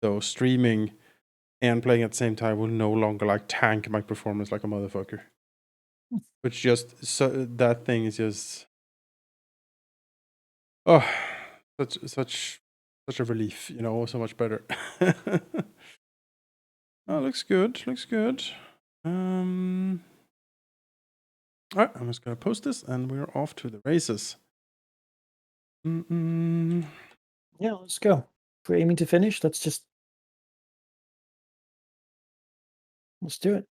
So streaming and playing at the same time will no longer like tank my performance like a motherfucker. Which just that thing is just such a relief, you know, so much better. Oh, looks good. All right, I'm just gonna post this, and we're off to the races. Yeah, let's go. If we're aiming to finish, let's do it.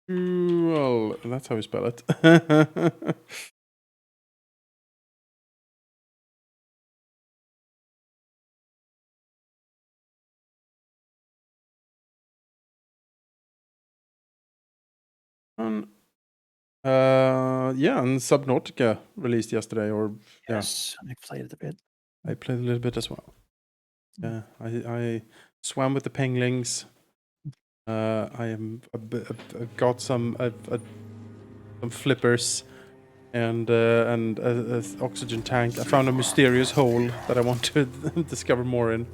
Well, that's how you spell it. Yeah, and Subnautica released yesterday, or yes, I played it a bit. I played a little bit as well. Yeah, I swam with the penguins. I've got some flippers and a oxygen tank. I found a mysterious hole that I want to discover more in.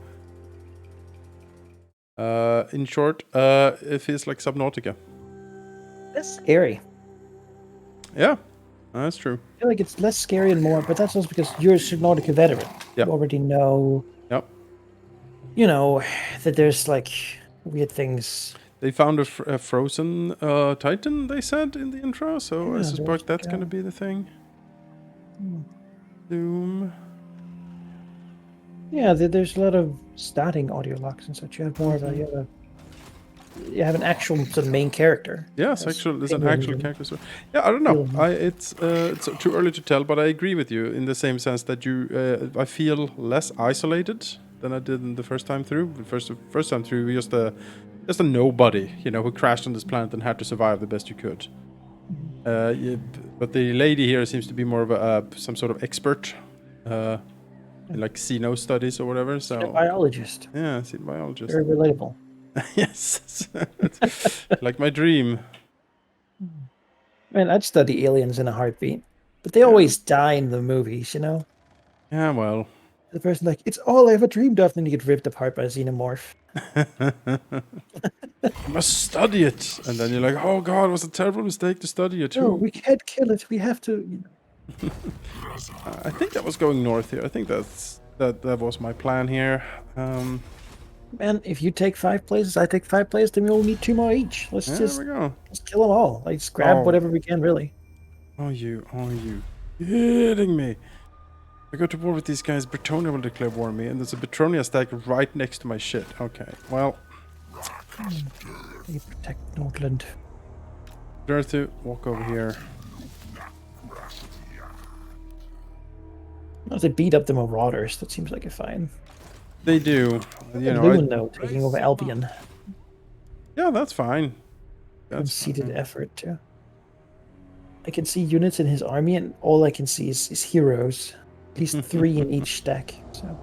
In short, it feels like Subnautica. That's scary. Yeah, that's true. I feel like it's less scary and more, but that's also because you're a Subnautica veteran. Yep. You already know. Yep. You know that there's like weird things. They found a frozen Titan, they said in the intro, so Yeah, I suspect that's going to be the thing. Doom. Yeah, there's a lot of starting audio locks and such. You have more of a you have an actual sort of main character. Yes, there's an actual character. So, yeah, I don't know. It's too early to tell, but I agree with you in the same sense that I feel less isolated than I did in the first time through. First time through, just a nobody, you know, who crashed on this planet and had to survive the best you could. But the lady here seems to be more of some sort of expert, in like xeno studies or whatever. So a biologist. Yeah, biologist. Very relatable. Yes, like my dream. Man, I'd study aliens in a heartbeat, but they always die in the movies, you know. Yeah, well. The person like, it's all I ever dreamed of, and then you get ripped apart by a xenomorph. You must study it, and then you're like, oh god, it was a terrible mistake to study it. No, we can't kill it. We have to. You know. I think that was going north here. I think that was my plan here. Man, if you take 5 places, I take 5 places, then we all need 2 more each. Let's there we go. Let's kill them all. Let's grab whatever we can, really. Are you kidding me? I go to war with these guys. Bretonia will declare war on me, and there's a Bretonia stack right next to my shit. Okay, well. You protect Nordland. Dare to walk over here. Well, they beat up the Marauders. That seems like a fine. They do. You know, Lumen, though, taking over Albion. Yeah, that's fine. Conceded effort, too. I can see units in his army, and all I can see is heroes. At least 3 in each stack. So.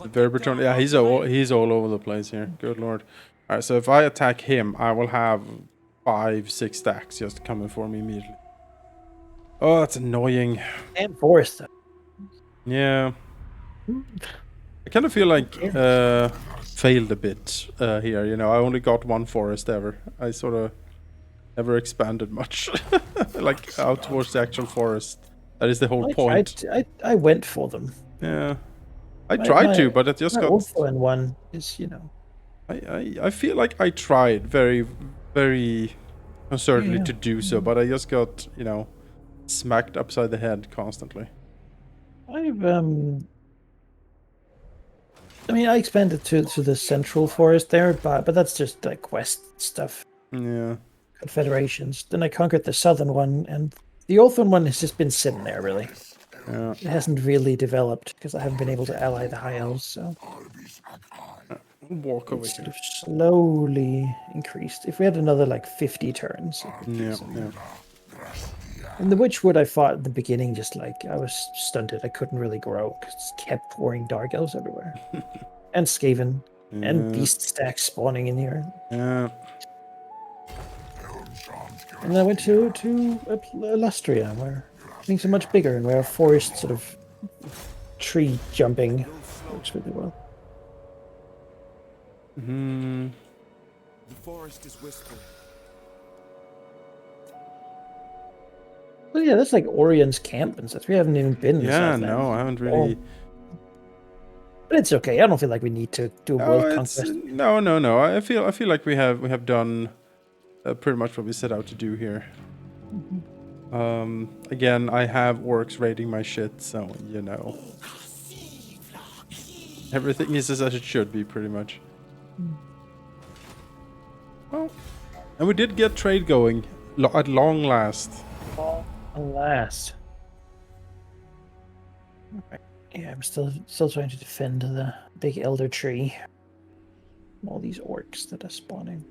Very Breton. Yeah, he's all over the place here. Good lord. All right, so if I attack him, I will have 5-6 stacks just coming for me immediately. Oh, that's annoying. And forest. Yeah. I kind of feel like failed a bit here. You know, I only got 1 forest ever. I sort of never expanded much, like out towards the actual forest. That is the whole point. I went for them. Yeah. I tried to, but it just got. Also in one is, you know. I feel like I tried very, very concertedly to do so, but I just got, you know, smacked upside the head constantly. I mean, I expanded to the central forest there, but that's just like quest stuff. Yeah. Confederations. Then I conquered the southern one, and the northern one has just been sitting there, really. Yeah. It hasn't really developed because I haven't been able to ally the High Elves, so. Walk over it's here. Sort of slowly increased. If we had another like 50 turns. Yeah. And the Witchwood I fought at the beginning, just like I was stunted. I couldn't really grow because it kept pouring Dark Elves everywhere. And Skaven. And Beast stacks spawning in here. Yeah. And then I went to Illustria, where things are much bigger and where a forest sort of tree jumping works really well. Hmm. The forest is whispering. Well, yeah, that's like Orion's camp and stuff. We haven't even been in the Yeah, Southland. no, I haven't really. But it's okay. I don't feel like we need to do a world conquest. No. I feel like we have done pretty much what we set out to do here. Again, I have orcs raiding my shit, so you know, everything is as it should be, pretty much. Well, and we did get trade going at long last. Alas. Alright. Yeah, I'm still trying to defend the big elder tree. All these orcs that are spawning.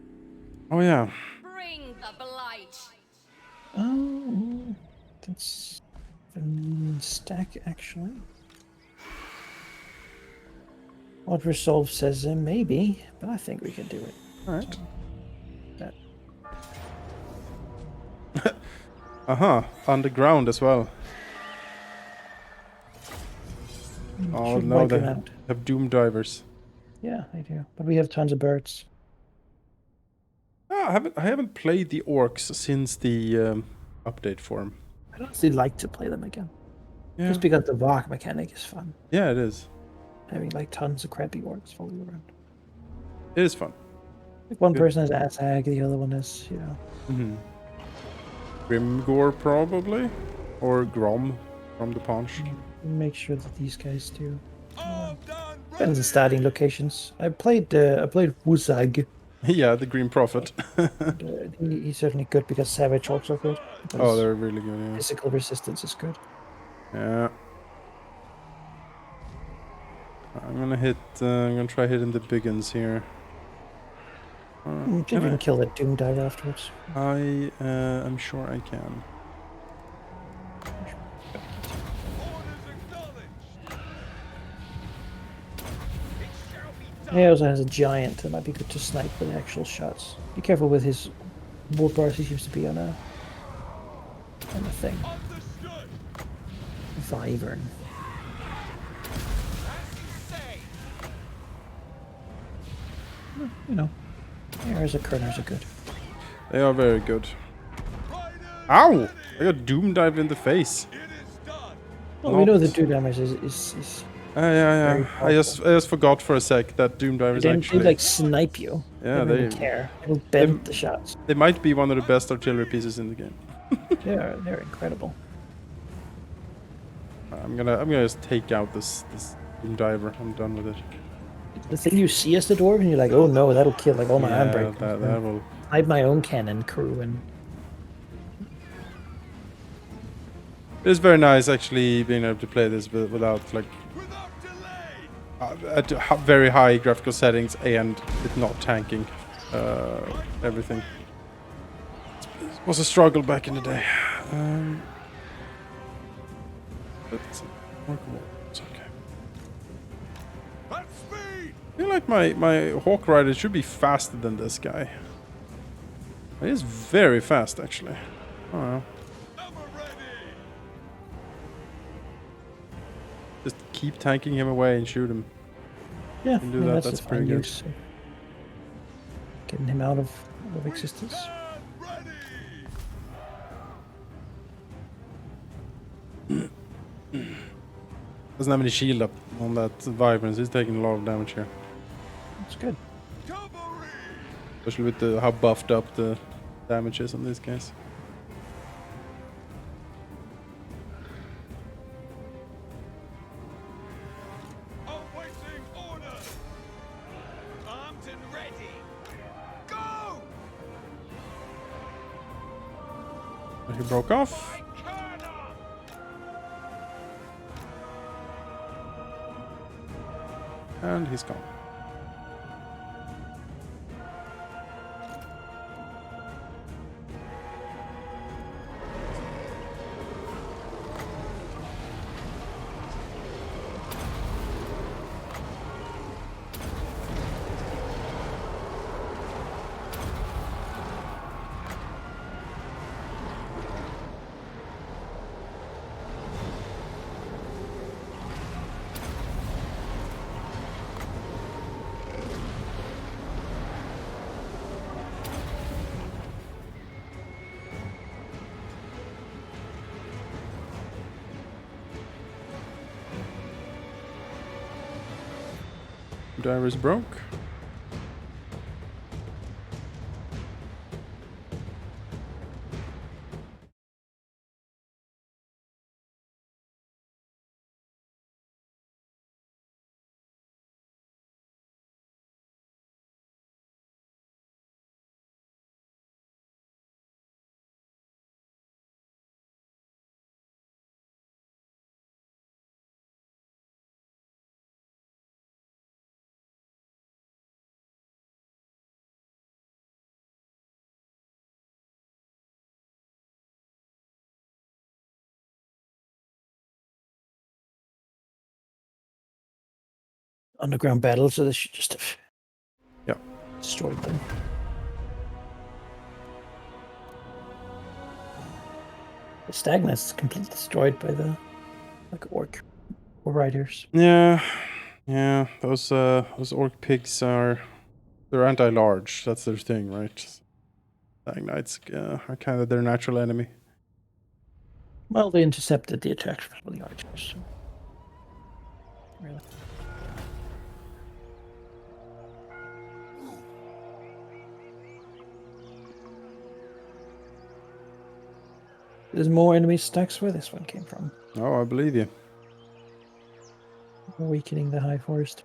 Oh yeah. Bring the blight. Oh, that's a mean stack actually. What Resolve says maybe, but I think we can do it. All right. That Underground as well. Oh should no, wipe they them out. have doom divers. Yeah, they do. But we have tons of birds. Oh, I haven't played the orcs since the update form. I'd honestly like to play them again. Yeah. Just because the walk mechanic is fun. Yeah, it is. Having like tons of crappy orcs following around. It is fun. Like one Good. person has Azag, the other one is, you know. Mm-hmm. Grimgore probably, or Grom from the Punch. Make sure that these guys do. Depends on starting locations. I played Wuzag. Yeah, the Green Prophet. He's certainly good because Savage also good. Oh, Because they're really good. Yeah. physical resistance is good. Yeah. I'm gonna try hitting the big uns here. See if you can kill that Doom Diver afterwards. I'm sure I can. He also has a giant that might be good to snipe with actual shots. Be careful with his wood bars. He seems to be on a thing. Wyvern. You know, arrows of Kerners are good. They are very good. Ow! I got doom dived in the face. Well, we know the Doom damage is Yeah. I just forgot for a sec that doom divers they actually. like snipe you. Yeah, they don't they- care. They'll bend the shots. They might be one of the best artillery pieces in the game. They're incredible. I'm gonna just take out this doom diver. I'm done with it. The thing you see as the dwarf, and you're like, oh no, that'll kill like all my Yeah, handbrake. that will. I have my own cannon crew, and It's very nice actually being able to play this without like at very high graphical settings and it not tanking everything. It was a struggle back in the day. But it's workable. It's okay. I feel like my Hawk Rider should be faster than this guy. He is very fast actually. I don't know. Just keep tanking him away and shoot him. yeah, Can do that, that's a pretty fine good. use. Getting him out of existence. Doesn't have any shield up on that Vibrance. He's taking a lot of damage here. That's good. Especially with how buffed up the damage is on these guys. Awaiting orders. Armed and ready. Go! But he broke off. And he's gone. Dive is broke. Underground battle, so this should just have Yeah. destroyed them. The Stagnant's completely destroyed by the orc riders. Yeah. Yeah. Those orc pigs they're anti-large. That's their thing, right? Stag Knights are kind of their natural enemy. Well, they intercepted the attack from the archers. So. Really. There's more enemy stacks where this one came from. Oh, I believe you. Weakening the high forest.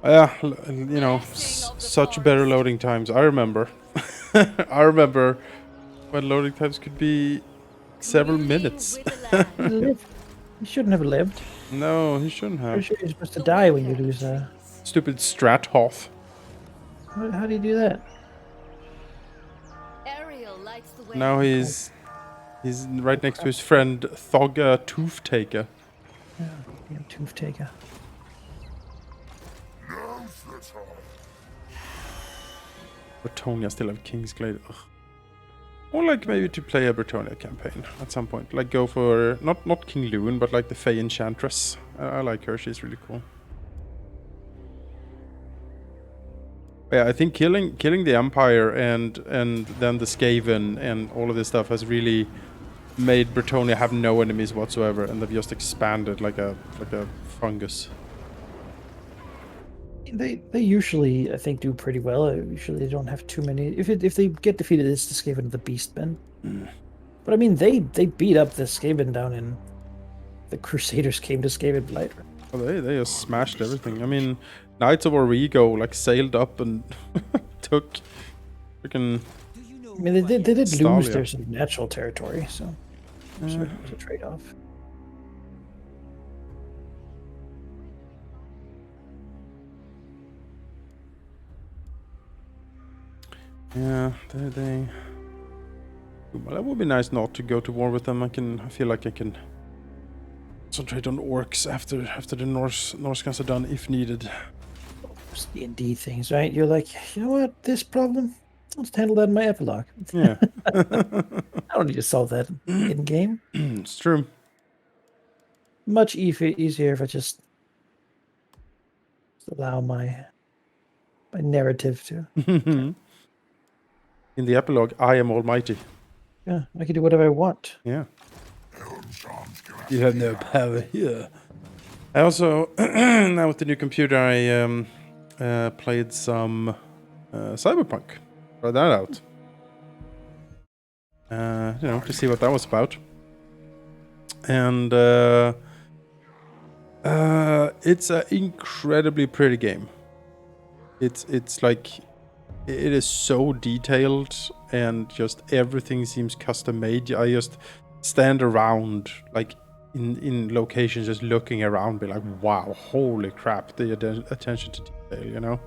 Yeah, you know, such better loading times. I remember. I remember when loading times could be several minutes. He lived. He shouldn't have lived. No, he shouldn't Pretty have. sure you're supposed to die when you lose a... Stupid Strathoth. How do you do that? Ariel lights the way. Now he's right next to his friend Thogga Toothaker. Yeah, Tooth Taker. Bretonia still have Kingsglaive. Ugh. Or like maybe to play a Bretonia campaign at some point. Like go for not King Loon, but like the Fey Enchantress. I like her. She's really cool. Yeah, I think killing the Empire and then the Skaven and all of this stuff has really made Bretonia have no enemies whatsoever, and they've just expanded like a fungus. They usually, I think, do pretty well. Usually they don't have too many. If they get defeated, it's the Skaven of the Beastmen. But I mean, they beat up the Skaven down in... The Crusaders came to Skaven Blight. Oh, they just smashed everything. I mean, Knights of Origo like sailed up and took freaking... I mean, they did lose Stalia. their sort of natural territory, so it was a trade-off. Yeah, they. Well, that would be nice not to go to war with them. I feel like I can concentrate on orcs after the Norse guys are done, if needed. Those D&D things, right? You're like, you know what? This problem, I'll just handle that in my epilogue. Yeah, I don't need to solve that in game. it's true. Much easier if I just allow my narrative to. In the epilogue, I am almighty. Yeah, I can do whatever I want. Yeah. You have no power here. I also now with the new computer, I played some Cyberpunk. Tried that out. You know, to see what that was about. And it's an incredibly pretty game. It's like it is so detailed and just everything seems custom made. I just stand around like in locations just looking around, be like, wow, holy crap, the attention to detail, you know.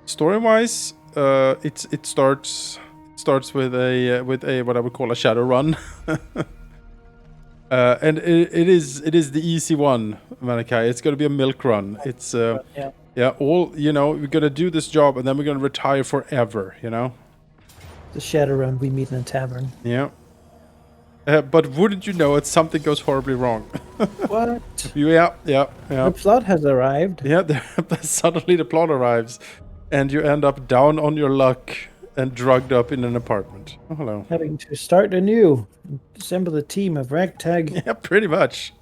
Story wise, it starts with a what I would call a shadow run. And it is the easy one, Malachi. It's gonna be a milk run. It's all, you know, we're gonna do this job and then we're gonna retire forever, you know. The Shadowrun, we meet in a tavern. Yeah. But wouldn't you know it, something goes horribly wrong. What? Yeah. The plot has arrived. Yeah, suddenly the plot arrives and you end up down on your luck and drugged up in an apartment. Oh, hello. Having to start anew, assemble a team of ragtag Yeah, pretty much.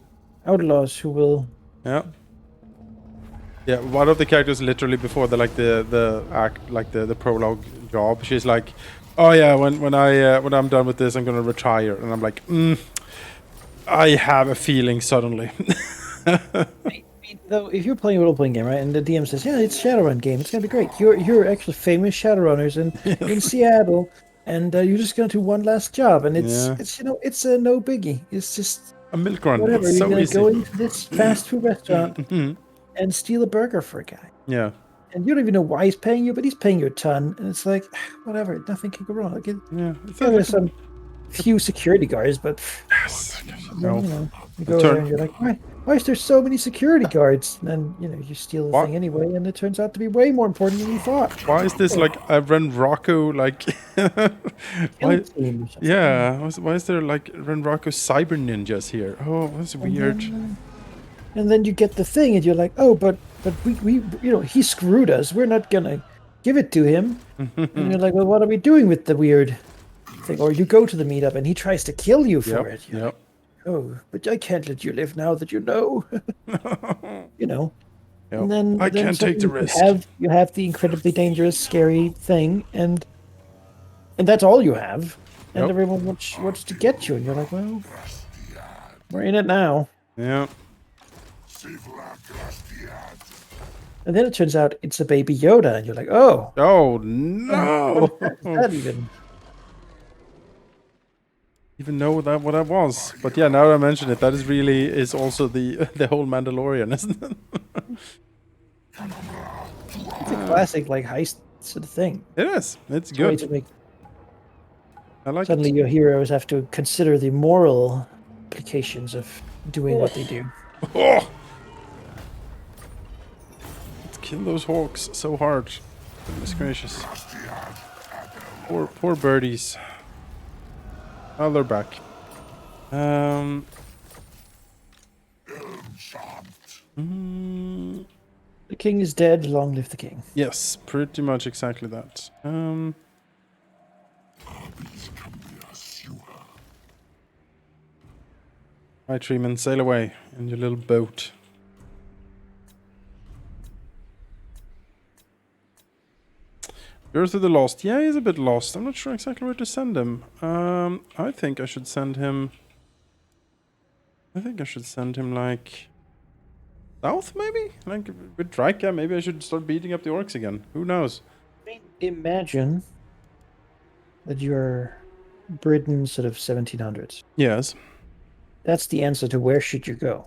outlaws who will. Yeah. Yeah, one of the characters literally before the act, like the prologue job, she's like, "Oh yeah, when I'm done with this, I'm gonna retire," and I'm like, I have a feeling suddenly. Though, if you're playing a role-playing game, right, and the DM says, "Yeah, it's a Shadowrun game. It's gonna be great. You're actually famous Shadowrunners in Seattle, and you're just gonna do one last job, and Yeah. it's it's a no biggie. It's just A milk run. whatever. It's You're so gonna easy. go into this fast food restaurant and steal a burger for a guy, Yeah. and you don't even know why he's paying you, but he's paying you a ton, and it's like, whatever. Nothing can go wrong. Like, Yeah. It's yeah, like there's some few security guards, but yes. No. you know, you go there and you're like, why is there so many security guards? And then, you steal the What? thing anyway, and it turns out to be way more important than you thought. Why is this like a Ren Rocco like? Why? Kill team or something. Yeah. Why is there like Ren Rocco cyber ninjas here? Oh, that's weird. And then you get the thing, and you're like, oh, but we he screwed us. We're not gonna give it to him. And you're like, well, what are we doing with the weird thing? Or you go to the meetup, and he tries to kill you for it. You're Yep. like, oh, but I can't let you live now that you know. Yep. And then I can't take the suddenly risk. You have the incredibly dangerous, scary thing, and that's all you have. And Yep. everyone wants to get you, and you're like, well, we're in it now. Yeah. And then it turns out it's a baby Yoda, and you're like, oh, Oh no! what is that even? Even know what that was, but yeah, now that I mention it, that is also the whole Mandalorian, isn't it? It's a classic like heist sort of thing. It is. It's Way good. to make I like suddenly it. your heroes have to consider the moral implications of doing what they do. Oh! Let's kill those hawks so hard. Goodness gracious. Poor birdies. Oh, they're back. The king is dead. Long live the king. Yes, pretty much exactly that. Right, Treeman, sail away in your little boat. Earth of the Lost. Yeah, he's a bit lost. I'm not sure exactly where to send him. I think I should send him... like... south, maybe? Like, with Drycha, maybe I should start beating up the orcs again. Who knows? Imagine that you're Britain sort of 1700s. Yes. That's the answer to where should you go.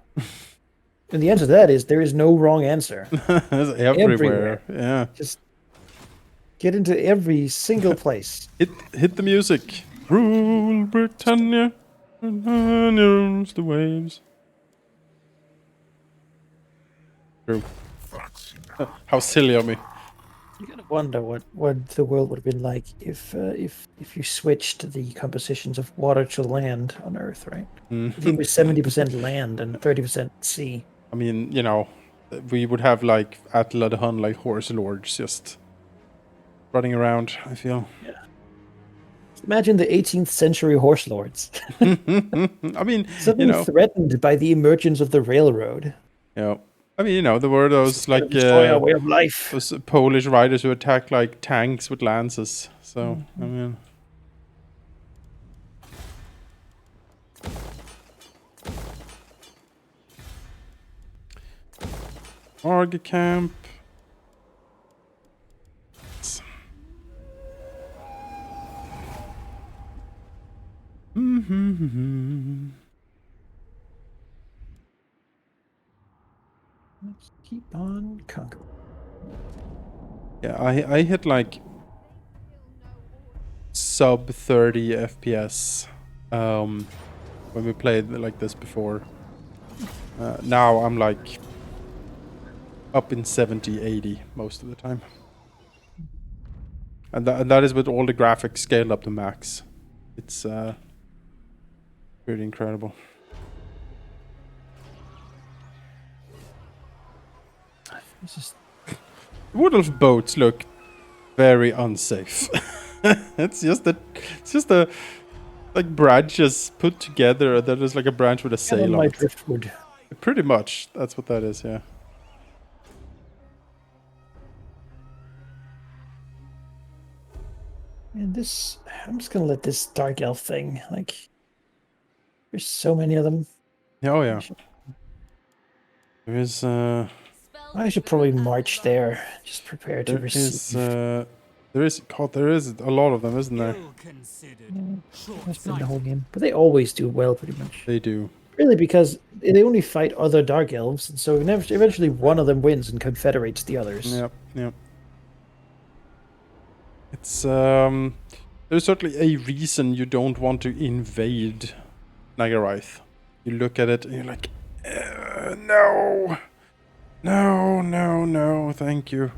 And the answer to that is there is no wrong answer. It's everywhere. Yeah. Just get into every single place. Hit the music. Rule Britannia. Britannia rules the waves. True. How silly of me. You gotta wonder what the world would have been like if you switched the compositions of water to land on Earth, right? If it was 70% land and 30% sea. I mean, you know, we would have like Attila the Hun, like horse lords just running around, I feel. Imagine the 18th century horse lords. I mean, Suddenly threatened by the emergence of the railroad. Yeah. I mean, you know, there were those like destroy our way of life. those Polish riders who attacked like tanks with lances. So I mean, Arg camp. Let's keep on conquering. Yeah, I hit like sub 30 FPS when we played like this before. Now I'm like up in 70, 80 most of the time. And that is with all the graphics scaled up to max. It's pretty incredible. This is Wood elf boats look very unsafe. It's just a like branches put together. That is like a branch with a Get on sail on my it. driftwood. Pretty much, that's what that is. Yeah. And this, I'm just gonna let this dark elf thing. Like, there's so many of them. Yeah. Oh yeah. There is I should probably march there. Just prepare to there receive. is God, there is a lot of them, isn't there? That's been the whole game, but they always do well, pretty much. They do. Really, because they only fight other dark elves, and so eventually one of them wins and confederates the others. Yep. Yep. It's there's certainly a reason you don't want to invade Nagarythe. You look at it and you're like, no, no, thank you.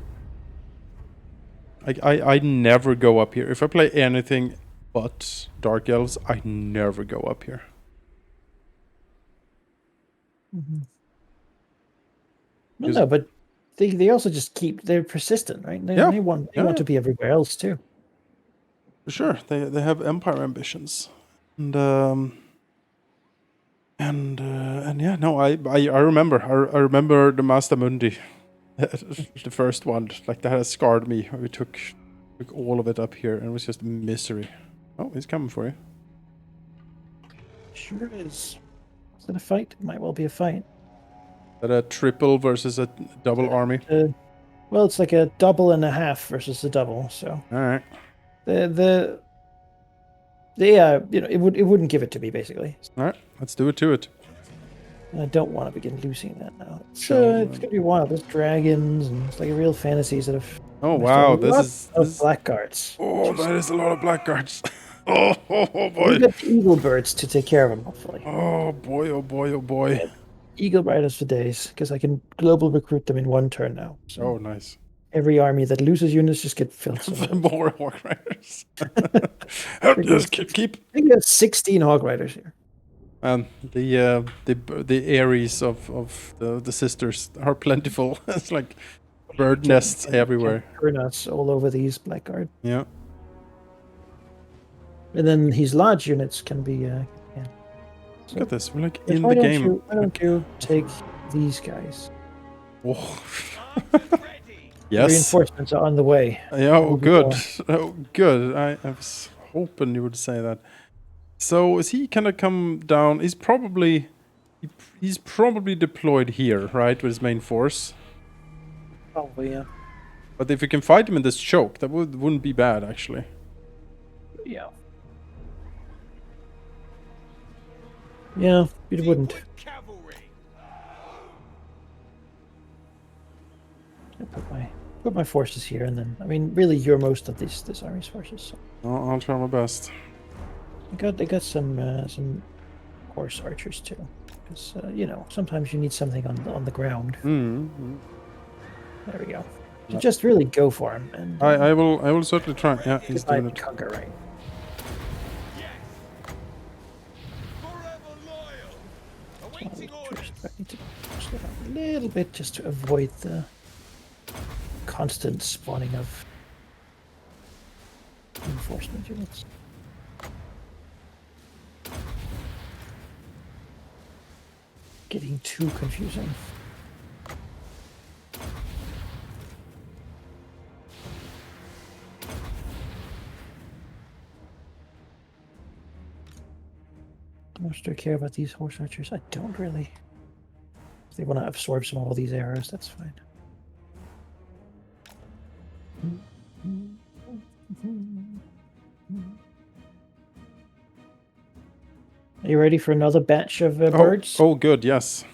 I never go up here. If I play anything but Dark Elves, I never go up here. Well, no, but they also just they're persistent, right? They want to be everywhere else too. Sure, they have empire ambitions, and yeah, no, I remember I remember the Master Mundi, the first one, like that has scarred me. We took all of it up here, and it was just misery. Oh, he's coming for you. Sure is. Is that a fight? It might well be a fight. Is that a triple versus a double army? Well, it's like a double and a half versus a double. So All right. it wouldn't give it to me basically. All right, let's do it to it. I don't want to begin losing that now. It's gonna be wild. There's dragons and it's like a real fantasy sort of. Oh wow, this is blackguards. Oh, that is a lot of blackguards. oh boy. We got the eagle birds to take care of them, hopefully. Oh boy, oh boy, oh boy. Yeah. Eagle riders for days, because I can global recruit them in one turn now. So oh, nice. every army that loses units just get filled. More Hawk Riders. Just keep. I think there's 16 Hawk Riders here. And the Aries of the sisters are plentiful. It's like bird nests everywhere. Nuts all over these blackguard. Yeah. And then his large units can be. So look at this. We're like in the game. Why don't you take these guys? Oh. Yes. Reinforcements are on the way. Yeah, oh, good. Oh, good. I was hoping you would say that. So is he gonna come down? He's probably deployed here, right, with his main force. Probably, yeah. But if we can fight him in this choke, that wouldn't be bad, actually. Yeah. Yeah, it wouldn't. I put my forces here, and then I mean, really, you're most of this army's forces. So. I'll try my best. They got some horse archers too, because sometimes you need something on the ground. Mm-hmm. There we go. So just really go for him, and I will certainly try. Yeah, he's doing it. Conquer, right? I need to push that up a little bit just to avoid the constant spawning of reinforcement units. Getting too confusing. How much do I care about these horse archers? I don't really. If they want to absorb some of all these arrows, that's fine. Are you ready for another batch of birds? Oh, good, yes.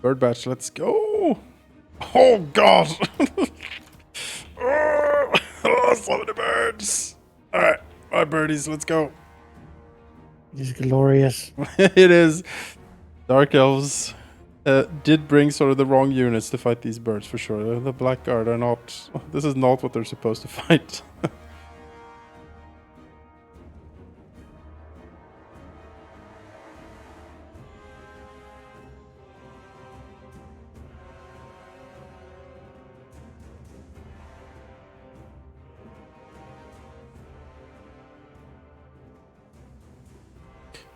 Bird batch, let's go. Oh, God. oh, so many birds. All right, birdies, let's go. It's glorious. It is. Dark Elves did bring sort of the wrong units to fight these birds, for sure. The Blackguard are not... This is not what they're supposed to fight.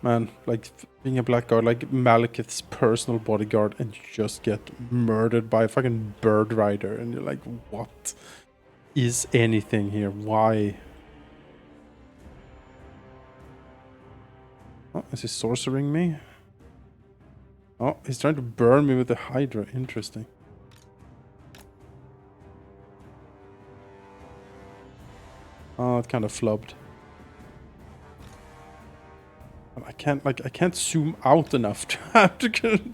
Man, like being a blackguard, like Malekith's personal bodyguard, and you just get murdered by a fucking bird rider, and you're like, what is anything here? Why? Oh, is he sorcering me? Oh, he's trying to burn me with the Hydra. Interesting. Oh, it kind of flubbed. I can't zoom out enough to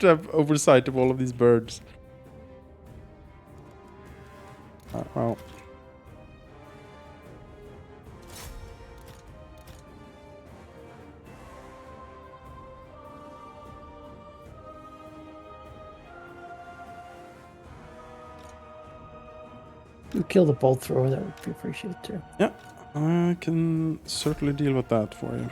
have oversight of all of these birds. Well. You kill the bolt thrower, that would be appreciated too. Yeah, I can certainly deal with that for you.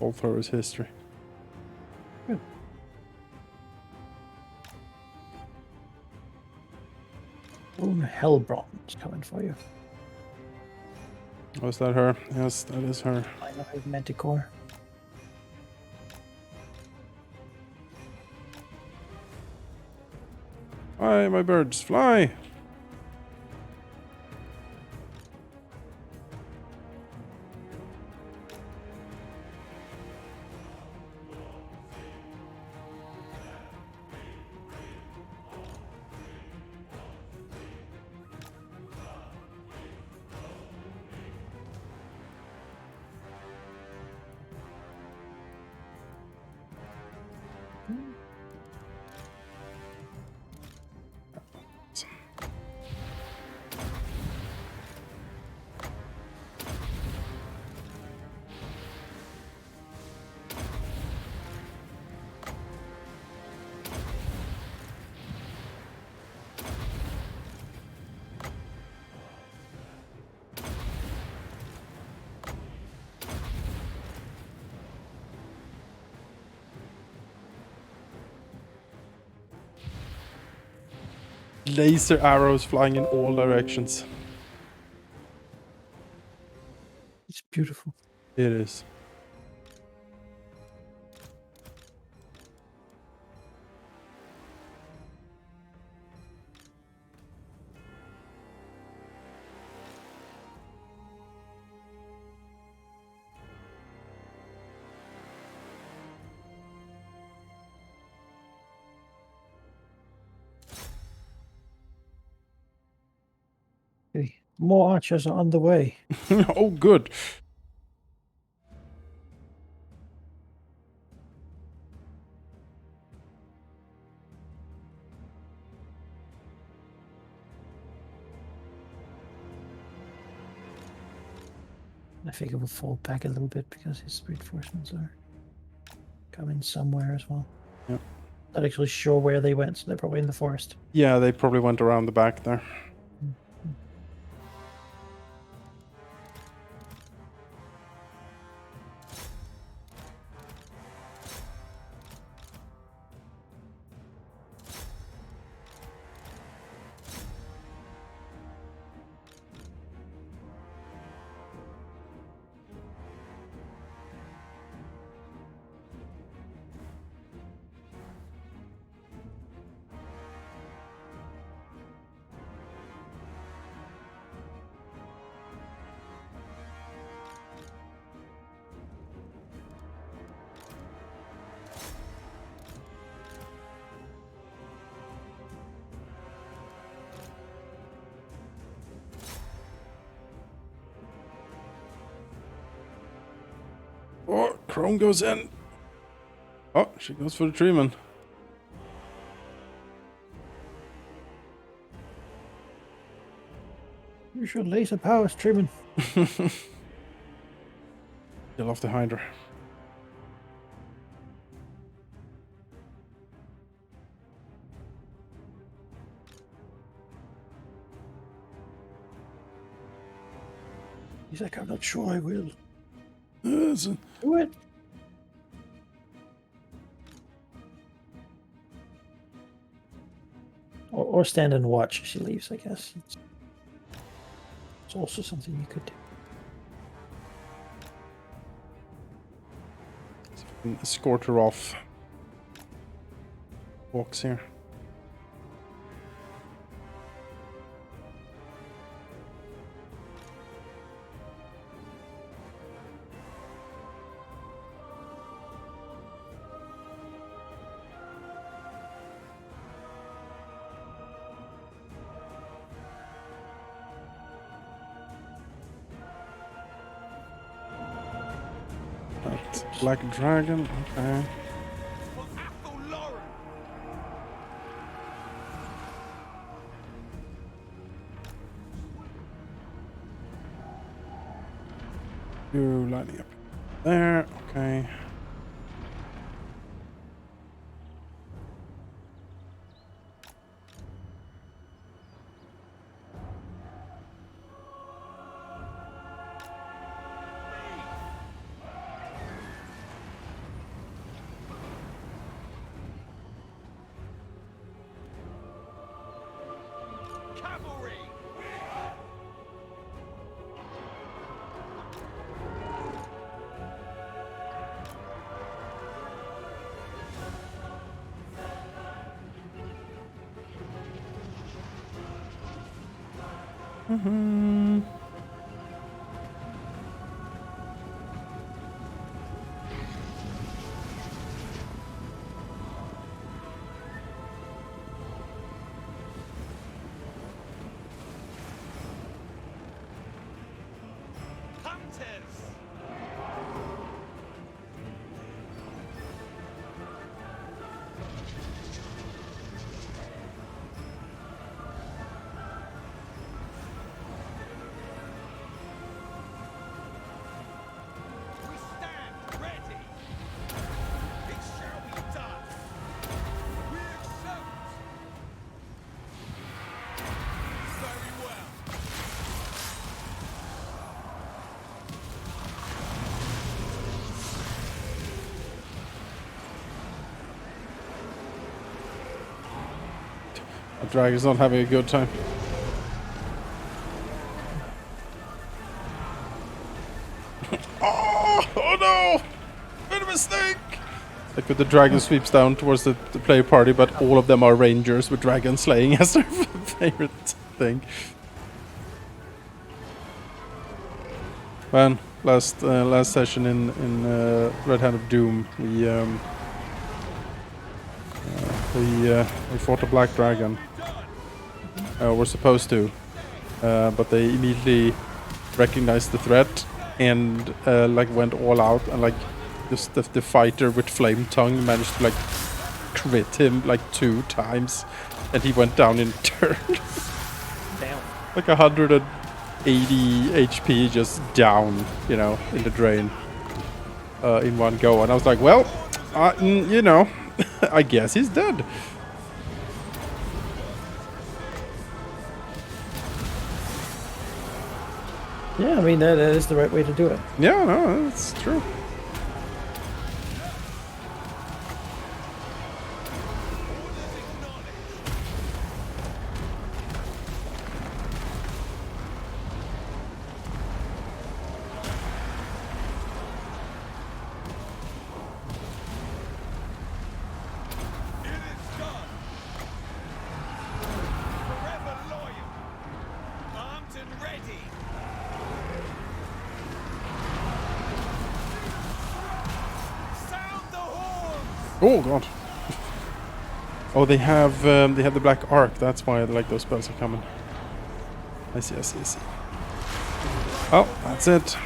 All through his history. Good. Hellbronn's coming for you. Was that her? Yes, that is her. I know I've Manticore. Fly, my birds, fly! Laser arrows flying in all directions. It's beautiful. It is. Okay. More archers are on the way. Oh, good. I think it will fall back a little bit because his reinforcements are coming somewhere as well. Yep. Not actually sure where they went, so they're probably in the forest. Yeah, they probably went around the back there. Oh, Chrome goes in. Oh, she goes for the treeman. You should laser power streaming. Kill off the Hydra. He's like, I'm not sure I will. Yes. Do it. Or stand and watch as she leaves, I guess. It's also something you could do. Escort her off. Walks here. Black Dragon, okay. For Athel Lauren. You lining up there, okay. Cavalry. Hunters. We stand ready. It shall be done. We accept. Very well. The dragon's not having a good time. Oh no! Made a mistake! Like with the dragon sweeps down towards the player party, but all of them are rangers with dragon slaying as their favorite thing. Man, last session in Red Hand of Doom, we fought a black dragon. We're supposed to, but they immediately recognized the threat and like went all out, and like just the fighter with flame tongue managed to like crit him like 2 times, and he went down in turn. Damn. Like 180 HP just down, you know, in the drain in one go, and I was like, well, you know, I guess he's dead. Yeah, I mean, that is the right way to do it. Yeah, no, that's true. It is done. Forever loyal. Armed and ready. Sound the horns. Oh god. Oh, they have the black arc. That's why like those spells are coming. I see. Oh, that's it.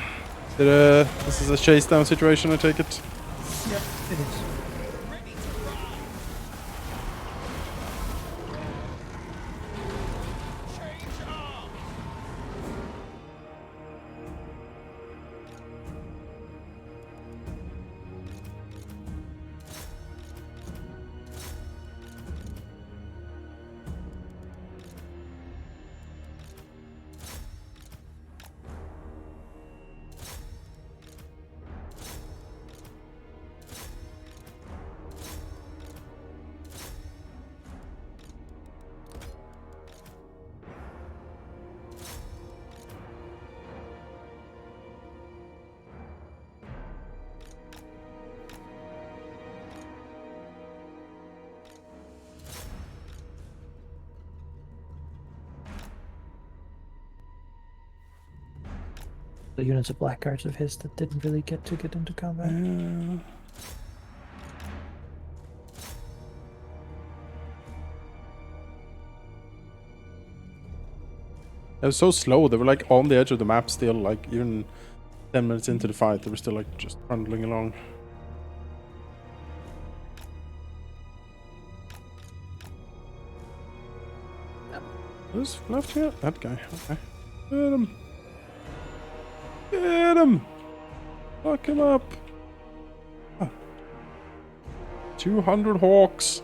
This is a chase down situation, I take it. Yep, it is. Ready to ride. Change arms. The units of blackguards of his that didn't really get into combat. It was so slow. They were like on the edge of the map still. Like even 10 minutes into the fight, they were still like just trundling along. Who's left here? That guy. Okay. Get him. Get him. Fuck him up. 200 hawks.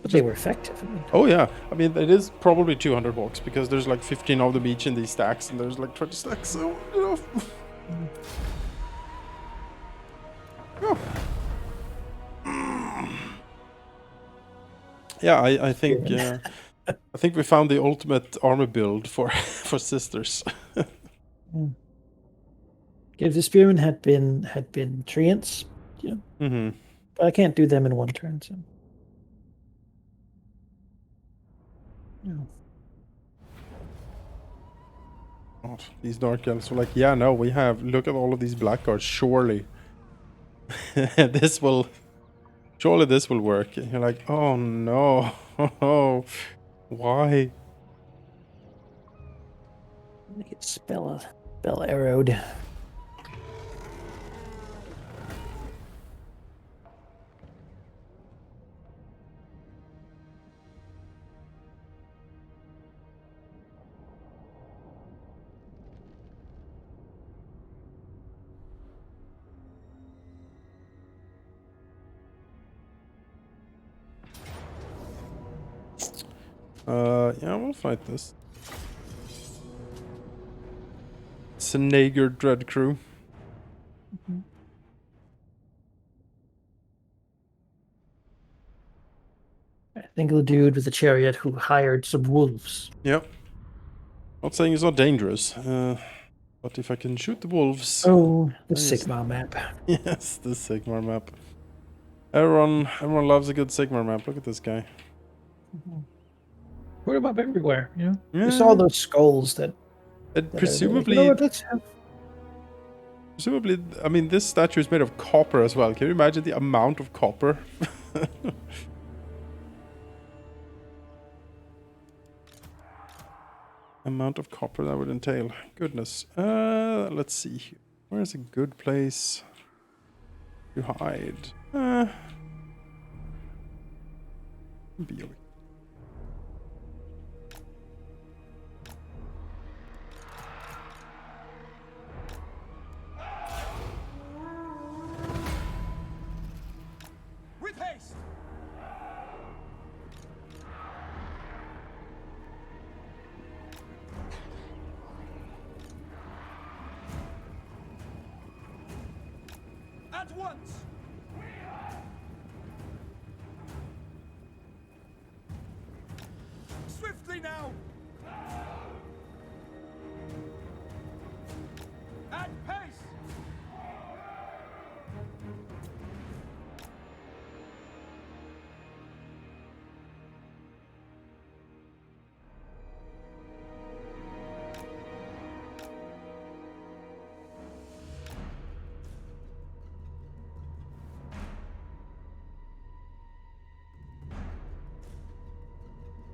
But they were effective. I mean, Oh yeah, I mean it is probably 200 hawks because there's like 15 of them each in these stacks, and there's like 20 stacks. So you know. Oh. Yeah, I think I think we found the ultimate armor build for for sisters. if the spearmen had been treants, you know, Mm-hmm. but I can't do them in one turn. So, no. God, these dark elves were like, yeah, no, we have. Look at all of these blackguards. Surely, surely this will work. And you're like, oh no, oh, why? I get spell arrowed. Yeah, we'll fight this. Snager Dread Crew. I think the dude with the chariot who hired some wolves. Yep. Not saying it's not dangerous, but if I can shoot the wolves. Oh, the Yes. Sigmar map. Yes, the Sigmar map. Everyone loves a good Sigmar map. Look at this guy. Put them up everywhere, you know? Yeah. You saw those skulls that Presumably, you know what, let's have... presumably, I mean, this statue is made of copper as well. Can you imagine the amount of copper? Amount of copper that would entail. Goodness. Let's see. Where's a good place to hide? Be okay. With haste! At once! Swiftly now! At pace!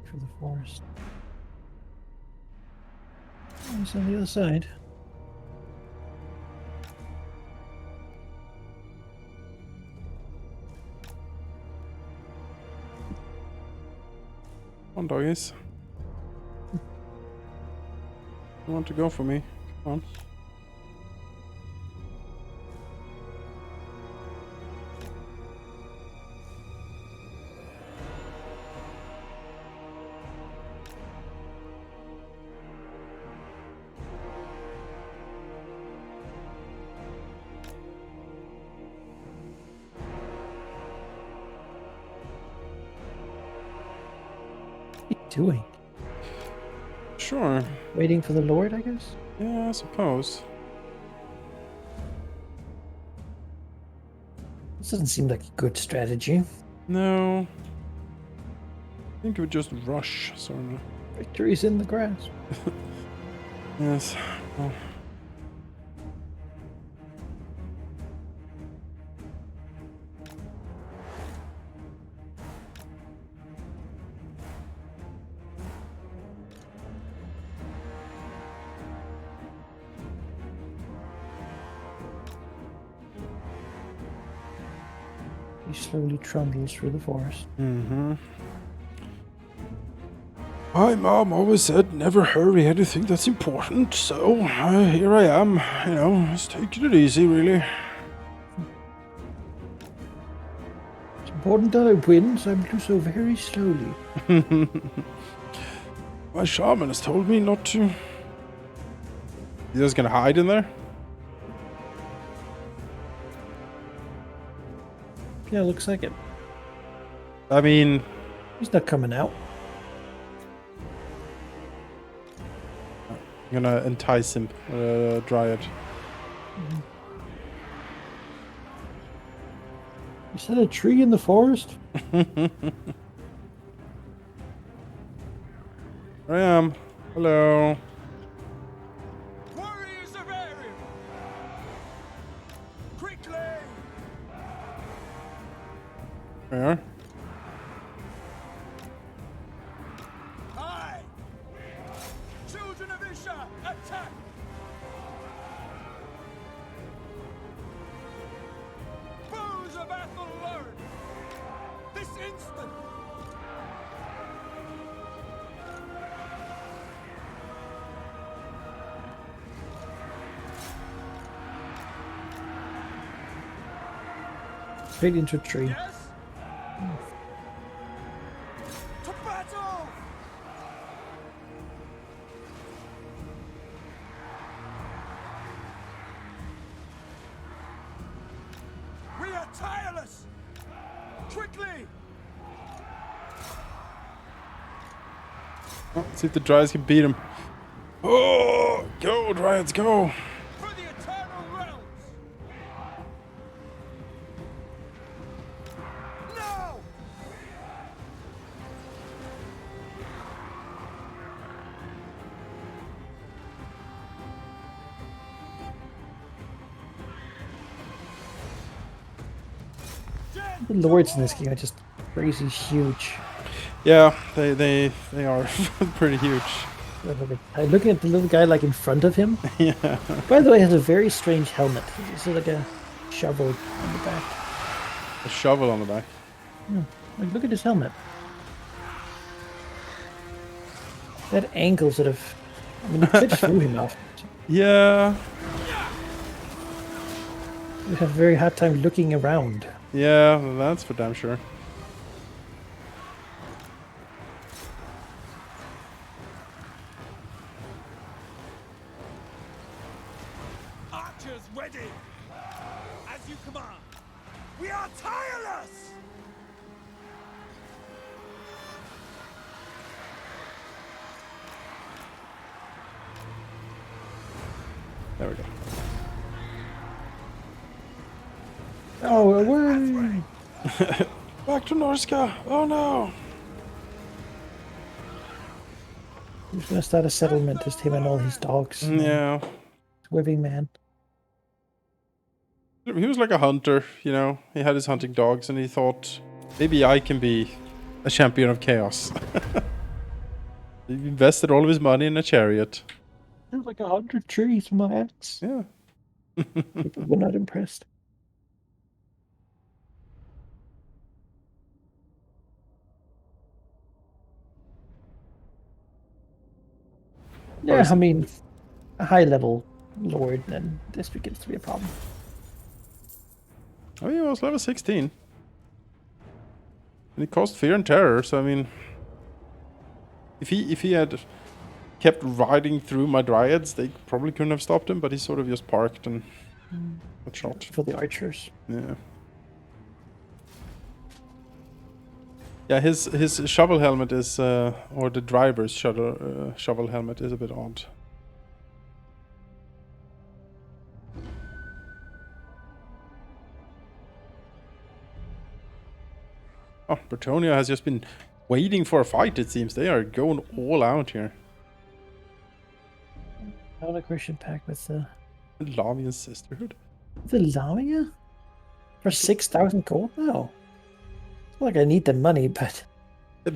For the forest. Oh, it's on the other side. Come on, doggies. You want to go for me? Come on. What are you doing? Sure. Waiting for the Lord, I guess? Yeah, I suppose. This doesn't seem like a good strategy. No. I think we just rush, sort of. Victory's in the grass. Yes. Well. He slowly trundles through the forest. Mm-hmm. My mom always said never hurry anything that's important, so here I am, you know, just taking it easy, really. It's important that I win, so I do so very slowly. My shaman has told me not to. You just gonna hide in there? Yeah, looks like it. I mean, He's not coming out. I'm gonna entice him, Dryad. Is that a tree in the forest? There I am. Hello. Warriors of Ariel! Quickly! Where? Aye! Children of Isha, attack! Foes of Athel learn! This instant! Straight into a tree. Yes? To battle! We are tireless! Quickly! Oh, see if the Dryads can beat him. Oh, go, Dryads, go. For the eternal realms! Now! The lords in this game are just crazy huge. Yeah, they are pretty huge. I'm looking at the little guy like in front of him. Yeah. By the way, he has a very strange helmet. It's like a shovel on the back. A shovel on the back. Like, look at his helmet. That angle sort of. I mean, it fits through him off. Yeah. You have a very hard time looking around. Yeah, that's for damn sure. Archers ready! As you command! We are tireless! There we go. Oh, away! Back to Norska. Oh no. He's gonna start a settlement, just him and all his dogs. Yeah. Whipping man. He was like a hunter, you know. He had his hunting dogs and he thought, maybe I can be a champion of chaos. He invested all of his money in a chariot. There's like 100 trees in my axe. Yeah. People were not impressed. Yeah, I mean, a high level lord, then this begins to be a problem. Oh, he was level 16. And he caused fear and terror, so I mean, if he had kept riding through my dryads, they probably couldn't have stopped him, but he sort of just parked and got shot. For the archers. Yeah. Yeah, his shovel helmet is, or the driver's shovel helmet is a bit odd. Oh, Bretonia has just been waiting for a fight, it seems. They are going all out here. How like we should pack with the Lavian Sisterhood. Lamia? For 6,000 gold? No. It's not like I need the money, but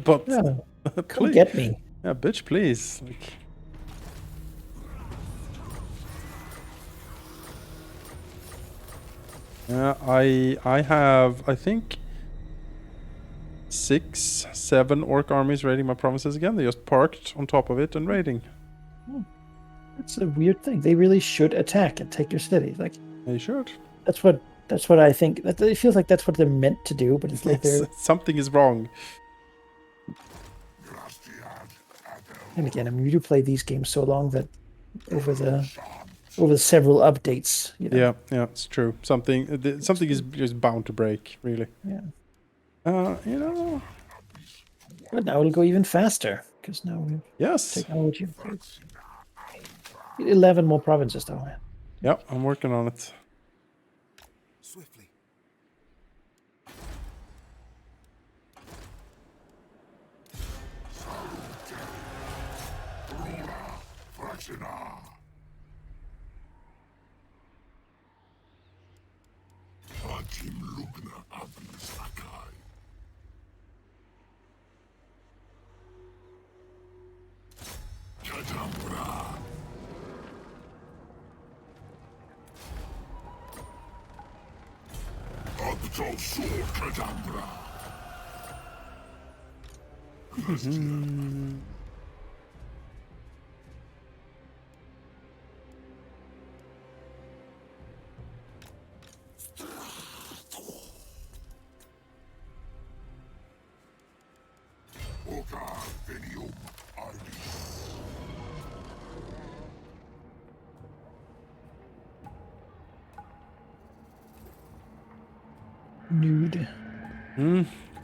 But no. Come please. get me. Yeah, bitch, please. Like, yeah, I have, I think, 6, 7 orc armies raiding my provinces again. They just parked on top of it and raiding. That's a weird thing. They really should attack and take your cities. Like They should. that's what I think. That it feels like that's what they're meant to do, but it's like Yes, they're. something is wrong. And again, I mean, you do play these games so long that over the several updates, you know. Yeah, yeah, it's true. Something is just bound to break, really. Yeah. You know. But now it'll go even faster because now we have Yes. technology. 11 more provinces, though. Yeah, I'm working on it. Swiftly. Nude.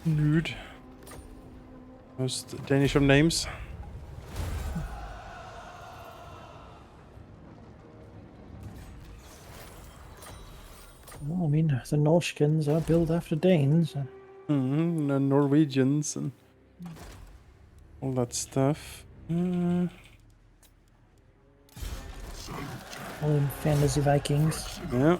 Nude. Most Danish of names. Well, I mean, the Norskins are built after Danes. And Norwegians and all that stuff. All in fantasy Vikings. Yeah.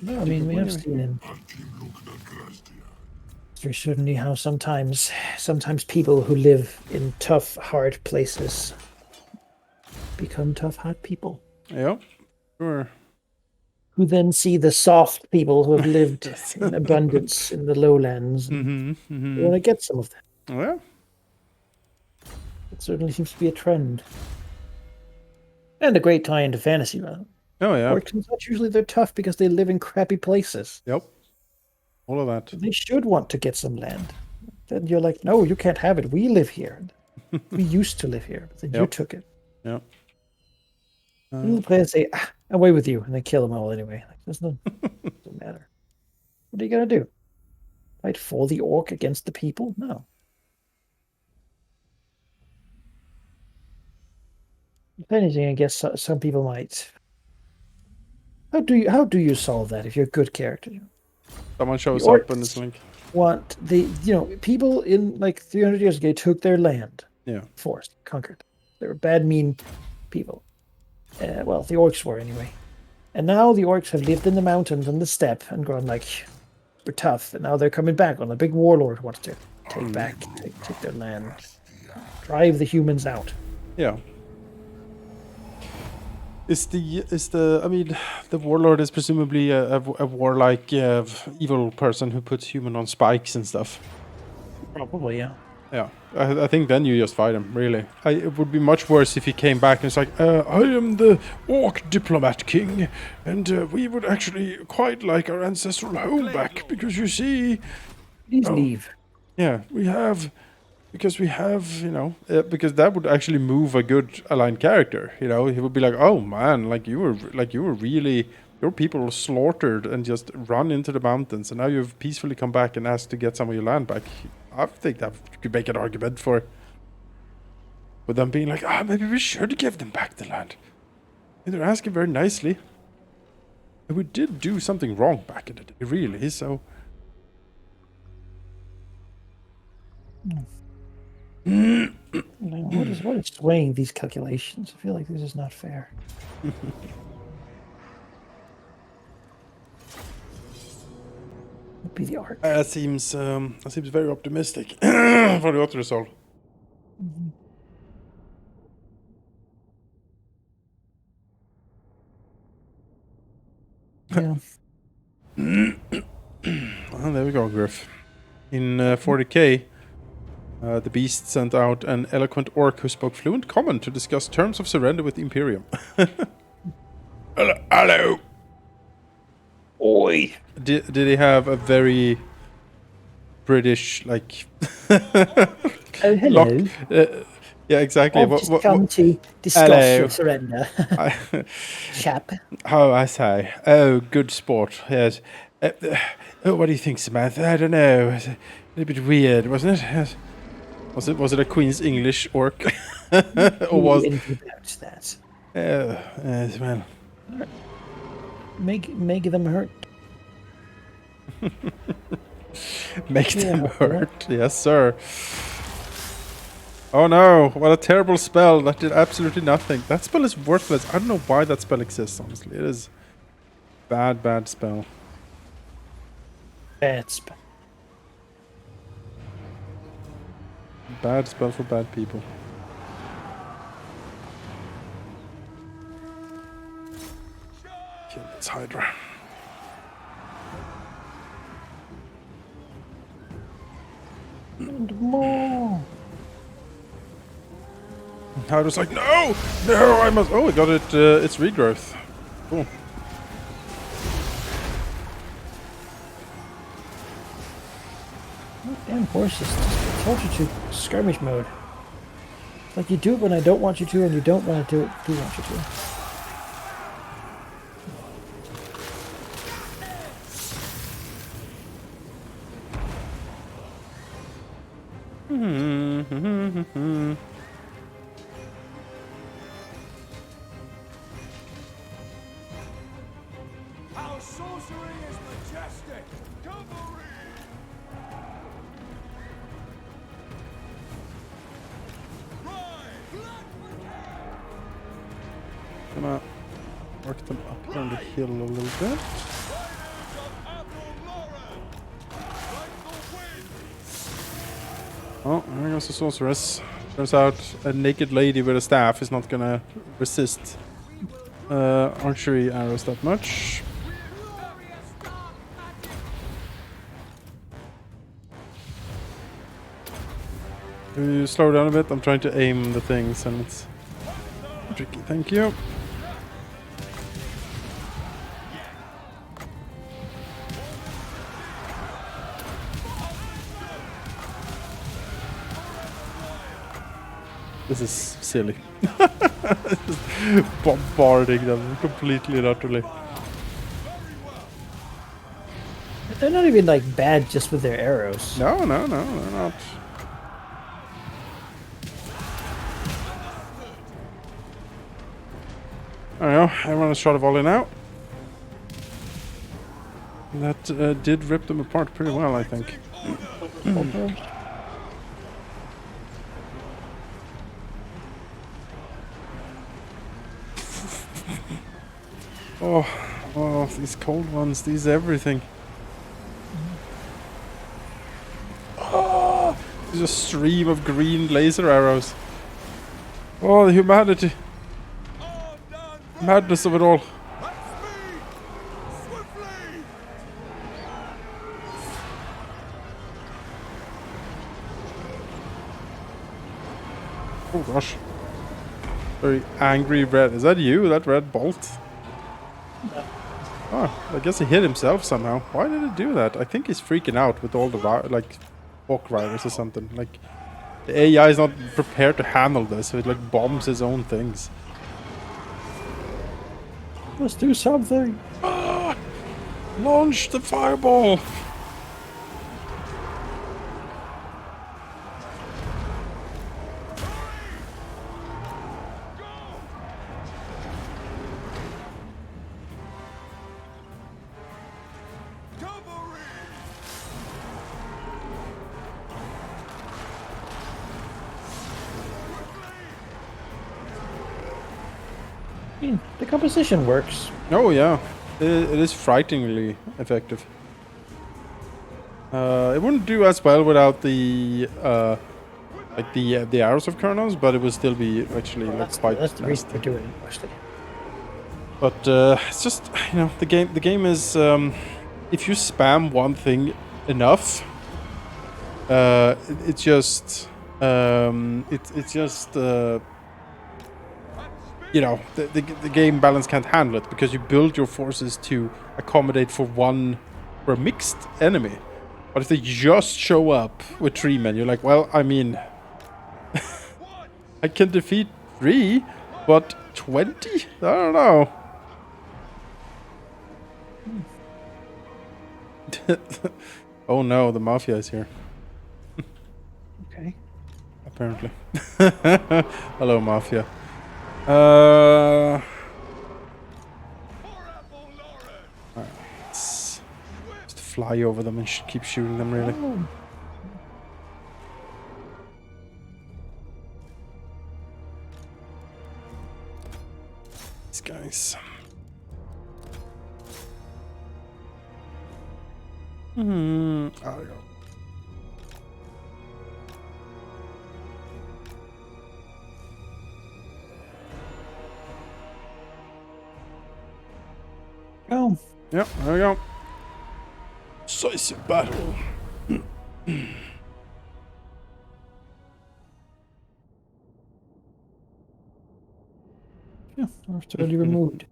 No, I mean, we have seen in history certainly how sometimes people who live in tough, hard places become tough, hard people. Yeah. Sure. Who then see the soft people who have lived in abundance in the lowlands. They want to get some of that. Yeah. It certainly seems to be a trend. And a great tie into fantasy, right? Oh yeah. Orcs and such, usually they're tough because they live in crappy places. Yep. All of that. They should want to get some land. Then you're like, no, you can't have it. We live here. We used to live here, but then you Yep. took it. Yeah. And the players say, away with you, and they kill them all anyway. Like, doesn't matter. What are you gonna do? Fight for the orc against the people? No. If anything, I guess some people might. How do you solve that if you're a good character? Someone shows The up and orcs it's like, Want people in like 300 years ago took their land, yeah. forced, conquered. They were bad, mean people. Well, the orcs were anyway. And now the orcs have lived in the mountains and the steppe and gone like, we're tough. And now they're coming back on a big warlord who wants to take their land, drive the humans out. Yeah. Is the I mean, the warlord is presumably a warlike evil person who puts human on spikes and stuff. Probably, yeah. Yeah, I think then you just fight him, really. It would be much worse if he came back and it's like, I am the Orc Diplomat King, and we would actually quite like our ancestral home back, because you see... Please leave. Yeah, because that would actually move a good aligned character, you know? He would be like, oh man, you were really... Your people were slaughtered and just run into the mountains, and now you've peacefully come back and asked to get some of your land back. I think that could make an argument for them being like, maybe we should give them back the land. They're asking very nicely. And we did do something wrong back in the day, really, so... What is swaying these calculations? I feel like this is not fair. Would be the art. That seems very optimistic for the auto result. Yeah. Well, there we go, Griff. In 40k, the beast sent out an eloquent orc who spoke fluent common to discuss terms of surrender with the Imperium. Hello. Oi. Did he have a very British, like... Oh, hello. yeah, exactly. I've just come to discuss Hello. your surrender. Chap. Oh, I say. Oh, good sport. Yes. What do you think, Samantha? I don't know. It's a little bit weird, wasn't it? Yes. Was it a Queen's English orc? Or was... About that. Yes, well... Make them hurt. Make them hurt. Yes, sir. Oh no, what a terrible spell. That did absolutely nothing. That spell is worthless. I don't know why that spell exists, honestly. It is bad spell. Bad spell. Bad spell for bad people. Kill this Hydra. And more. Hydra's like, no, I must. Oh, we got it. It's regrowth. Cool. Damn horses. Just told you to skirmish mode. Like you do it when I don't want you to, and you don't want to do it. Do want you to. Our sorcery is majestic. Cavalry. Gonna work them up on the hill a little bit. Oh, there goes the sorceress. Turns out a naked lady with a staff is not gonna resist archery arrows that much. You slow down a bit. I'm trying to aim the things and it's tricky. Thank you. This is silly. Just bombarding them completely and utterly. They're not even like bad just with their arrows. No, they're not. I don't know, everyone has shot a volley now. That did rip them apart pretty well, I think. Oh, these cold ones, these everything. Oh, there's a stream of green laser arrows. Oh, the humanity. Madness of it all. Oh gosh. Very angry red. Is that you, that red bolt? Oh, I guess he hit himself somehow. Why did he do that? I think he's freaking out with all the like hawk riders or something. Like the AI is not prepared to handle this, so it like bombs his own things. Let's do something. Ah! Launch the fireball! mean, the composition works. Oh yeah, it is frighteningly effective. It wouldn't do as well without the like the arrows of kernels, but it would still be actually like quite That's the reason nasty. we're doing it mostly. But it's just, you know, the game is if you spam one thing enough, it's just you know, the game balance can't handle it because you build your forces to accommodate for a mixed enemy. But if they just show up with 3 men, you're like, well, I mean, I can defeat 3, but 20? I don't know. Oh no, the mafia is here. Okay. Apparently. Hello, mafia. Alright, let's just fly over them and keep shooting them, really. Oh. These guys. There we go. Oh. Yep, there we go. Decisive battle. Yeah, it's already removed.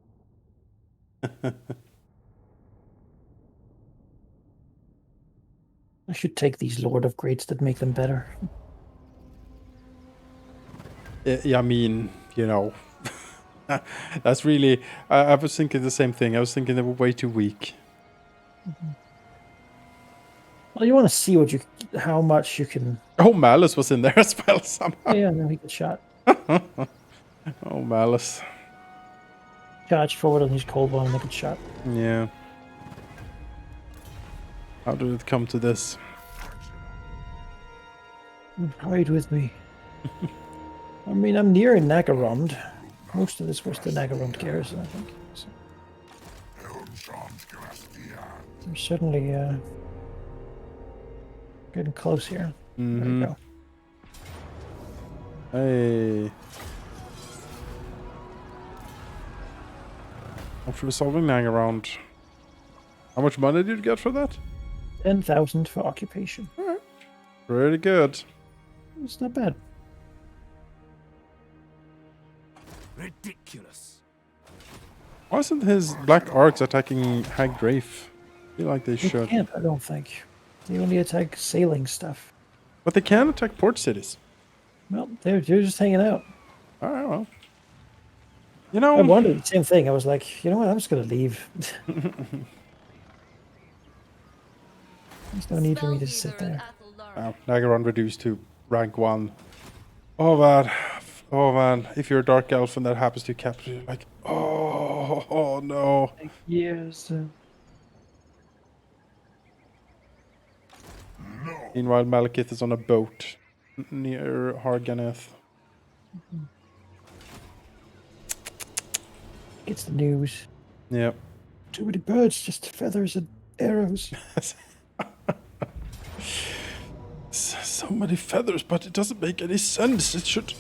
I should take these Lord of Greats that make them better. Yeah, I mean, you know, that's really. I was thinking the same thing. I was thinking they were way too weak. Well, you want to see how much you can. Oh, Malice was in there as well somehow. Oh, yeah, no, he gets shot. Oh, Malice. Charge forward on his cold one and they get shot. Yeah. How did it come to this? Hide with me. I mean, I'm near Nagarond. Most of this was the Nagarond garrison, I think. So. We're certainly getting close here. There we go. Hey. After resolving Nagarond. How much money did you get for that? 10,000 for occupation. Alright. Pretty good. It's not bad. Ridiculous. Why isn't his Black Arcs attacking Hag Grafe? I feel like they They should. can't, I don't think. They only attack sailing stuff. But they can attack port cities. Well, they're just hanging out. Alright, well. You I know... wondered the same thing. I was like, you know what, I'm just going to leave. There's no need for me to sit there. Oh, Nagaron reduced to rank 1. Oh man. Oh man. If you're a Dark Elf and that happens to capture you, like, oh no. Yes. Meanwhile, Malekith is on a boat near Harganeth. It's the news. Yep. Too many birds, just feathers and arrows. So many feathers, but it doesn't make any sense. It should...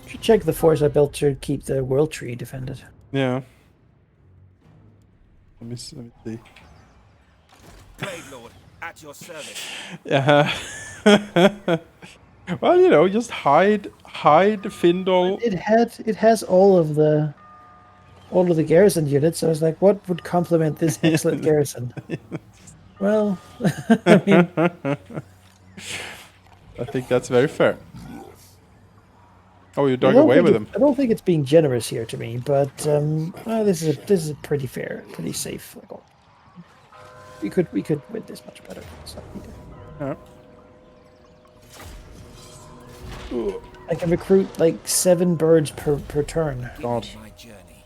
Should check the force I built to keep the world tree defended. Yeah. Let me see. Blade Lord, at your service. Yeah. Well, you know, just hide Findle. It has all of the garrison units. I was like, what would complement this excellent garrison? Well, I mean, I think that's very fair. Oh, you dug away with him. I don't think it's being generous here to me, but well, this is pretty fair, pretty safe. Like, we could win this much better. So Yeah. I can recruit like 7 birds per turn. God. My journey.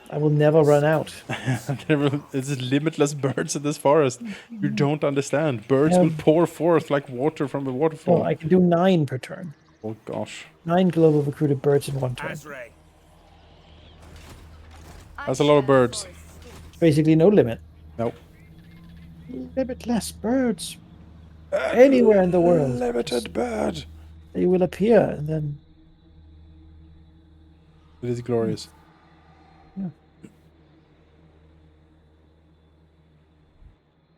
I will never run out. It's limitless birds in this forest. You don't understand. Birds will pour forth like water from a waterfall. Oh, I can do 9 per turn. Oh gosh. 9 global recruited birds in 1 turn. Azray. That's a lot of birds. Basically no limit. Nope. Limitless birds. Anywhere in the world. Limited bird. They will appear and then... It is glorious. Yeah.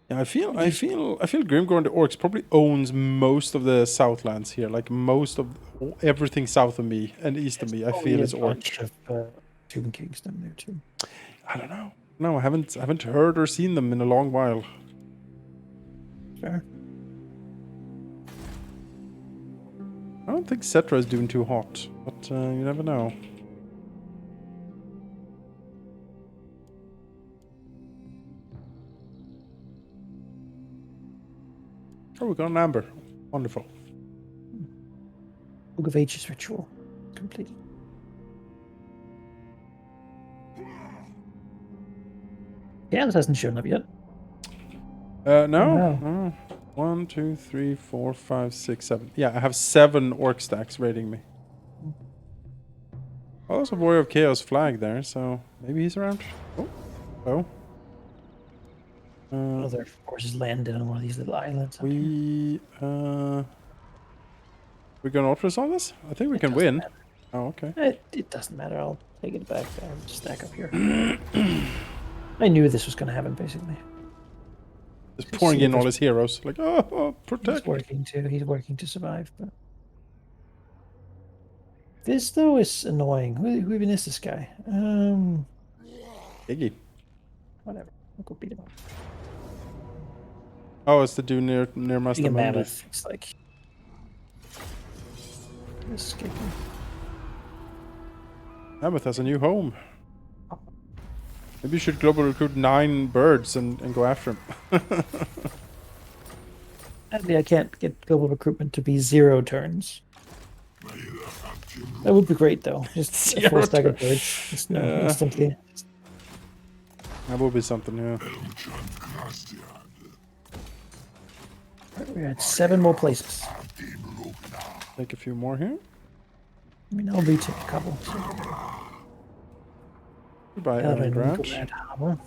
Yeah, I feel Grimgor and the Orcs probably owns most of the Southlands here, like most of everything south of me and east of me. I feel it's a Orc. bunch of Tomb Kings down there too. I don't know. No, I haven't heard or seen them in a long while. Fair. I don't think Cetra is doing too hot, but you never know. Oh, we got an amber. Wonderful. Book of Ages ritual. Complete. Yeah, this hasn't shown up yet. No. Oh, 1, 2, 3, 4, 5, 6, 7. Yeah, I have 7 orc stacks raiding me. Oh, there's a Warrior of Chaos flag there, so maybe he's around. Oh. Oh. Other forces landed on one of these little islands. We're gonna ultras on this? I think we can win. Matter. Oh, okay. It doesn't matter. I'll take it back. I'll stack up here. I knew this was going to happen, basically. Just pouring in all his heroes. Like, He's protect. working to. He's working to survive. But this though is annoying. Who even is this guy? Iggy. Whatever. I'll go beat him up. Oh, it's the dude near Being Master a Mundi. mammoth. It's like escaping. Mammoth has a new home. Maybe you should global recruit 9 birds and go after him. Sadly, I can't get global recruitment to be 0 turns. That would be great, though. Just a 4 stack of birds. Just instantly. That would be something, yeah. We're at 7 more places. Take a few more here. I mean, I'll retake a couple. So. Goodbye, Got Aaron a Grant. hammer.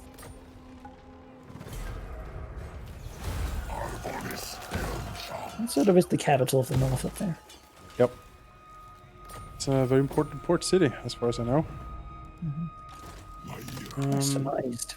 That sort of is the capital of the north up there. Yep. It's a very important port city, as far as I know. Customized.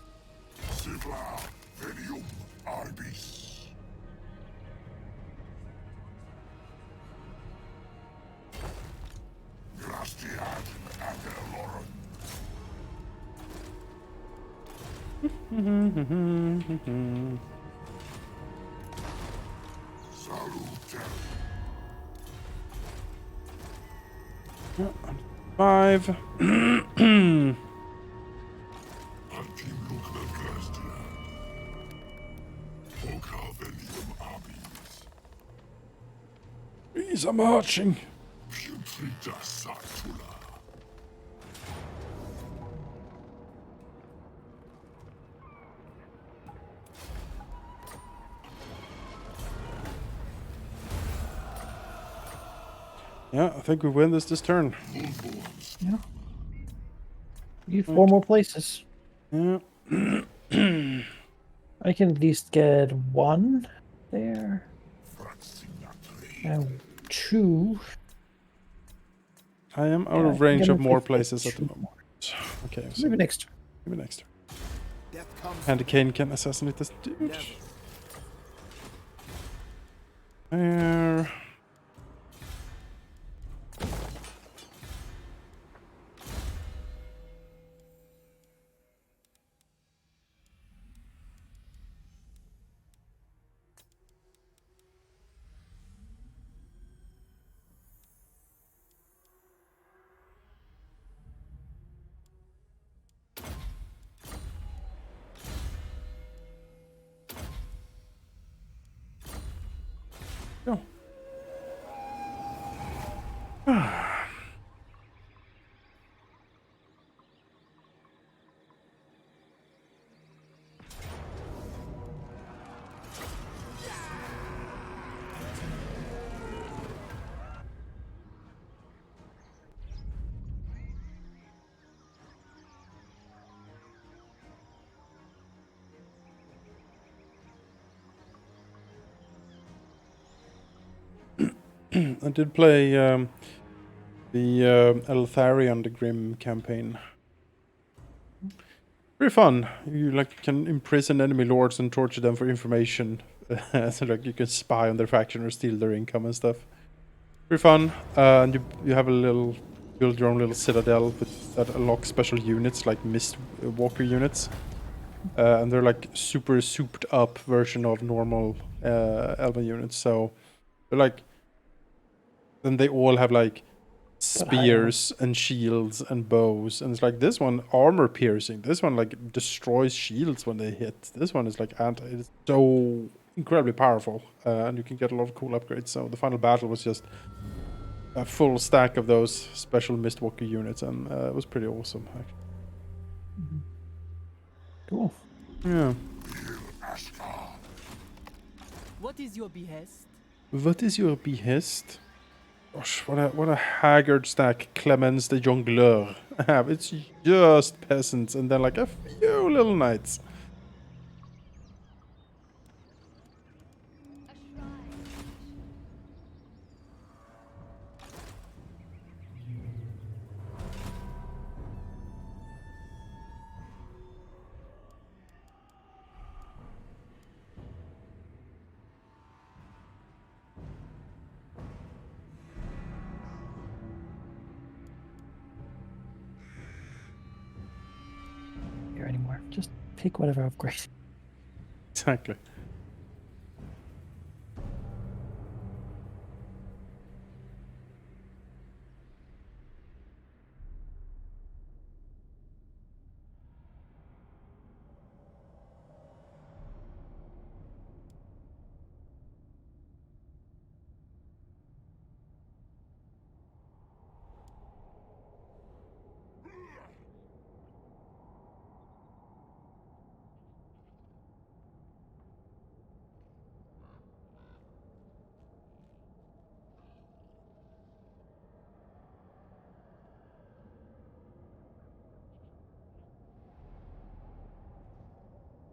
Yeah, 5. These are marching. Yeah, I think we win this turn. Yeah. You need 4 more places. Yeah. I can at least get 1 there. And 2. I am out of I range can of more take places at the 2 moment. more. Okay, so Maybe next turn. maybe next turn. Death comes And Kane can assassinate this dude. never. There. I did play the Eltharion the Grim campaign. Very fun. You like can imprison enemy lords and torture them for information. So like you can spy on their faction or steal their income and stuff. Very fun. And you have a little build your own little citadel that unlocks special units like Mist Walker units. And they're like super souped up version of normal Elven units. So they're like then they all have like spears and shields and bows, and it's like this one armor piercing, this one like destroys shields when they hit, this one is like anti. It's so incredibly powerful, and you can get a lot of cool upgrades. So the final battle was just a full stack of those special Mistwalker units, and it was pretty awesome actually. Cool. Yeah. What is your behest? What is your behest? Gosh, what a haggard stack Clemens the Jongleur have. It's just peasants and then like a few little knights. Here anymore. Just pick whatever upgrade. Exactly.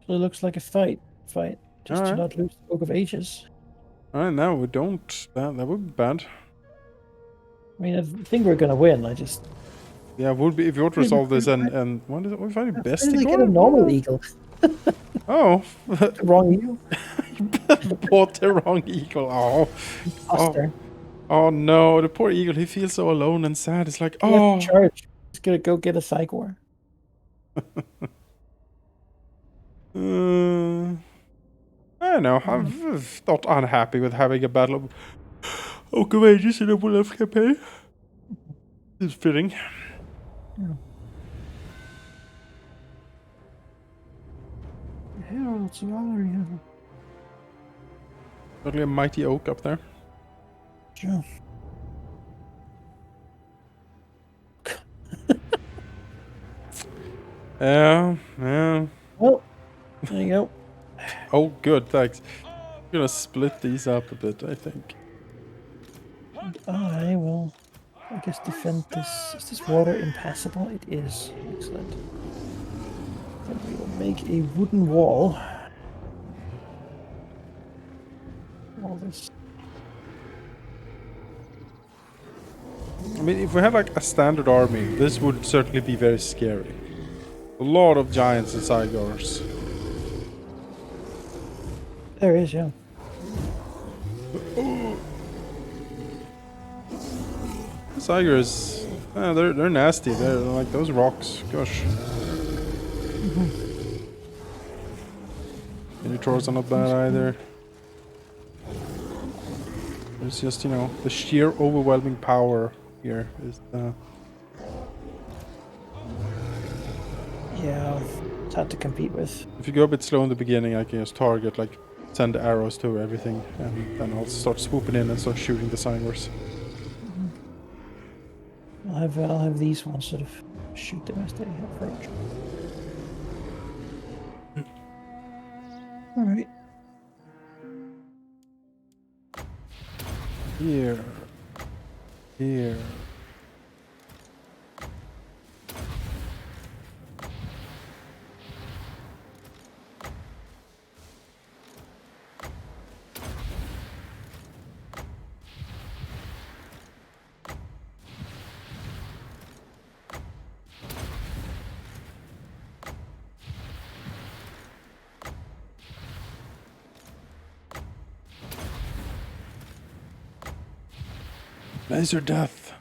So it looks like a fight. Just to Alright. not lose the Book of Ages. Alright, now we don't. That would be bad. I mean, I think we're gonna win. I just Yeah, it would be if you were to resolve this and what is it? We find best really get a normal eagle. Oh, The wrong eagle. bought the wrong eagle. Buster. Oh no, the poor eagle. He feels so alone and sad. It's like, You have oh, to charge. He's gonna go get a Cygor. I don't know. I'm not unhappy with having a battle of Oak of Ages in a Wolf campaign. It's fitting. Yeah. Herald's Valeria. Totally a mighty oak up there. Sure. Yeah. Well, there you go. Oh, good, thanks. I'm gonna split these up a bit, I think. I will, I guess, defend this. Is this water impassable? It is. Excellent. Then we will make a wooden wall. All this. I mean, if we had like a standard army, this would certainly be very scary. A lot of giants and Cygars. There is, yeah. Cygars, they're nasty. They're like those rocks. Gosh. Minotaurs are not bad either. It's just, you know, the sheer overwhelming power here is Yeah, it's hard to compete with. if you go a bit slow in the beginning, I can just target, like, send arrows to everything, and then I'll start swooping in and start shooting the Cygars. I'll have these ones sort of shoot them as they approach. All right. Here. Here. Laser death.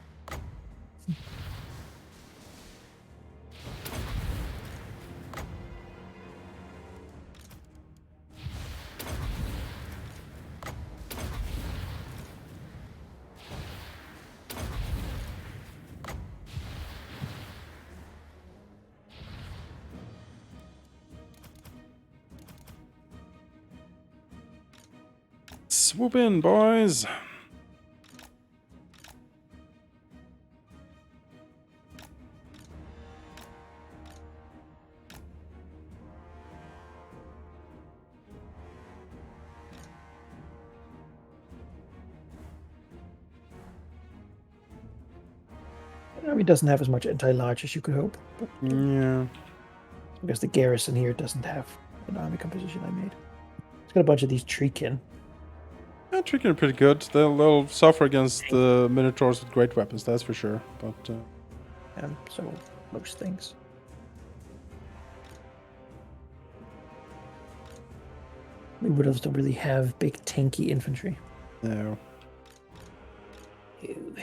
Swoop in, boys. It doesn't have as much anti-large as you could hope. But Yeah. I guess the garrison here doesn't have an army composition I made. It's got a bunch of these treekin. Yeah, Tricky are pretty good. They'll suffer against the Minotaurs with great weapons, that's for sure. But So most things. The Woodels don't really have big tanky infantry. no. Ew.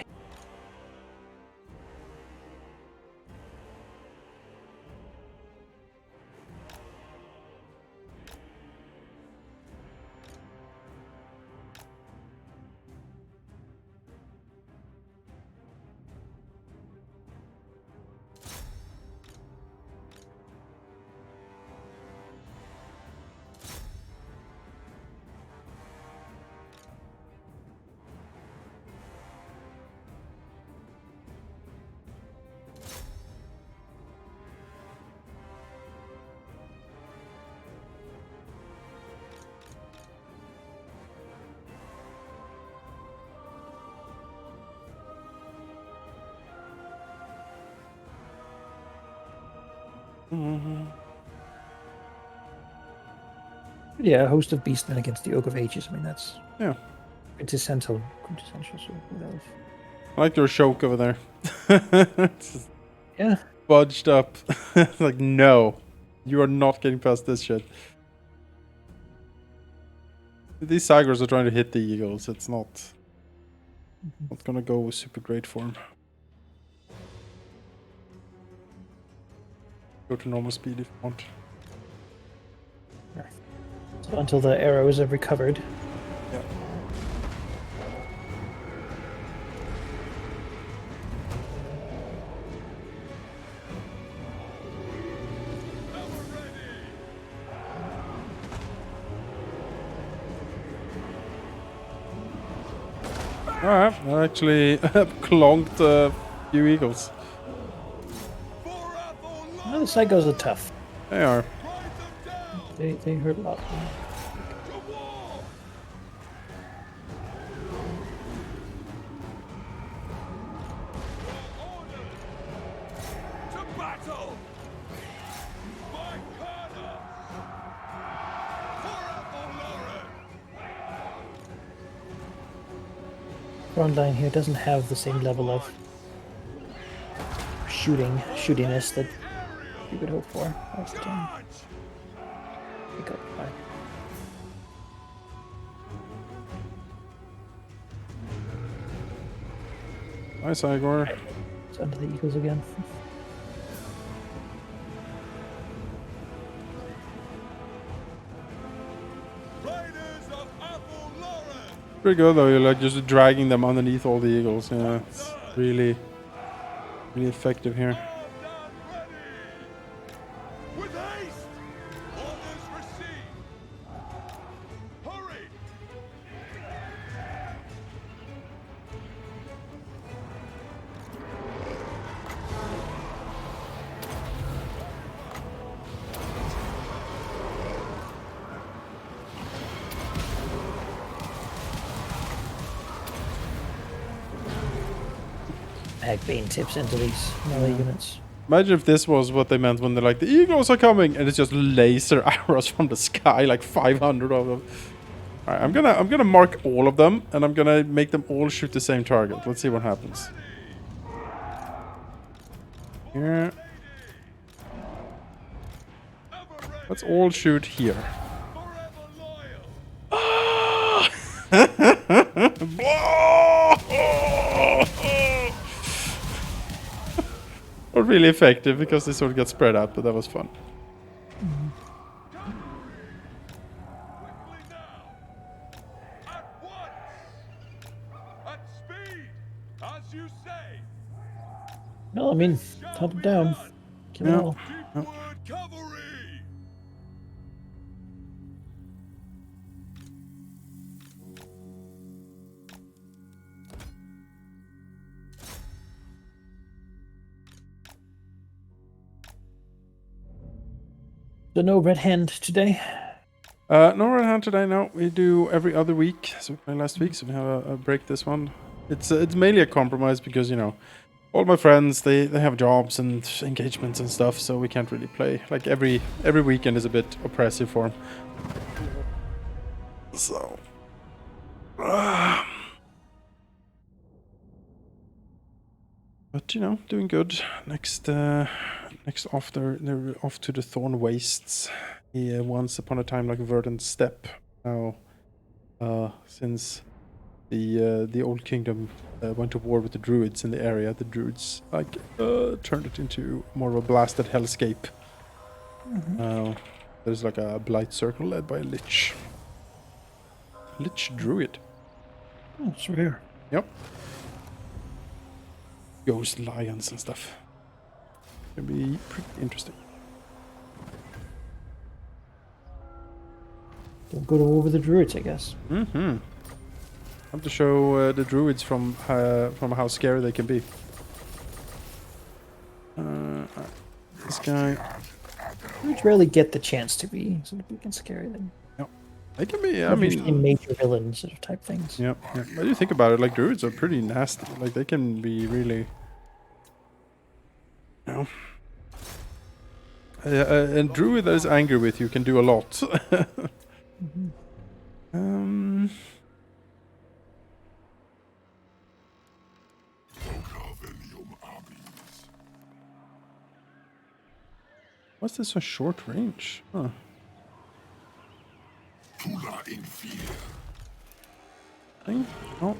Yeah, a host of beastmen against the Oak of Ages. I mean, that's Yeah. quintessential. So what else? I like your choke over there. It's just Yeah, budged up. Like, no. You are not getting past this shit. These Sagers are trying to hit the Eagles. It's not gonna go super great for them. Go to normal speed if you want. so until the arrows have recovered. Yeah. Alright, I actually clonked a few Eagles. Well, the Psychos are tough. They are. They hurt a lot. To battle! My Carter! Forever Lauren! Front line here doesn't have the same level of shootiness that you could hope for. That's the thing. Pick up fine. Nice, Igor. It's under the Eagles again. Raiders of Apple Lauren! Pretty good though, you're like just dragging them underneath all the Eagles. Yeah, it's really effective here. Armed and ready! With haste! Orders received! Hurry! Hagbane tips into these melee units. Imagine if this was what they meant when they're like, the Eagles are coming, and it's just laser arrows from the sky, like 500 of them. Alright, I'm gonna mark all of them, and I'm gonna make them all shoot the same target. Let's see what happens. Here. Let's all shoot here. Forever loyal! not really effective because they sort of got spread out, but that was fun. Quickly now! At once! At speed! As you say! No, I mean, hunt it down. Kill it Yeah. all. Deepwood Cavalry! So no red hand today. No red hand today. No, we do every other week. So we played last week, so we have a break this one. It's mainly a compromise because all my friends they have jobs and engagements and stuff, so we can't really play. Like every weekend is a bit oppressive for them. So. But doing good. Next off they're off to the Thorn Wastes. Once upon a time like Verdant Steppe. Now, since the old kingdom went to war with the druids in the area, the druids turned it into more of a blasted hellscape. There's like a blight circle led by a lich druid. Oh, it's right here. Yep. Ghost lions and stuff. Gonna be pretty interesting. Don't go over the druids, I guess. Mm-hmm. Have to show the druids from how scary they can be. This guy. Druids rarely get the chance to be, so we can scare them. Yep. They can be. I They're usually mean. major villains sort of type things. Yep. When you think about it, like druids are pretty nasty. Like they can be really. A druid that is angry with you can do a lot. What's this a short range? Huh. In fear. Thing? Oh.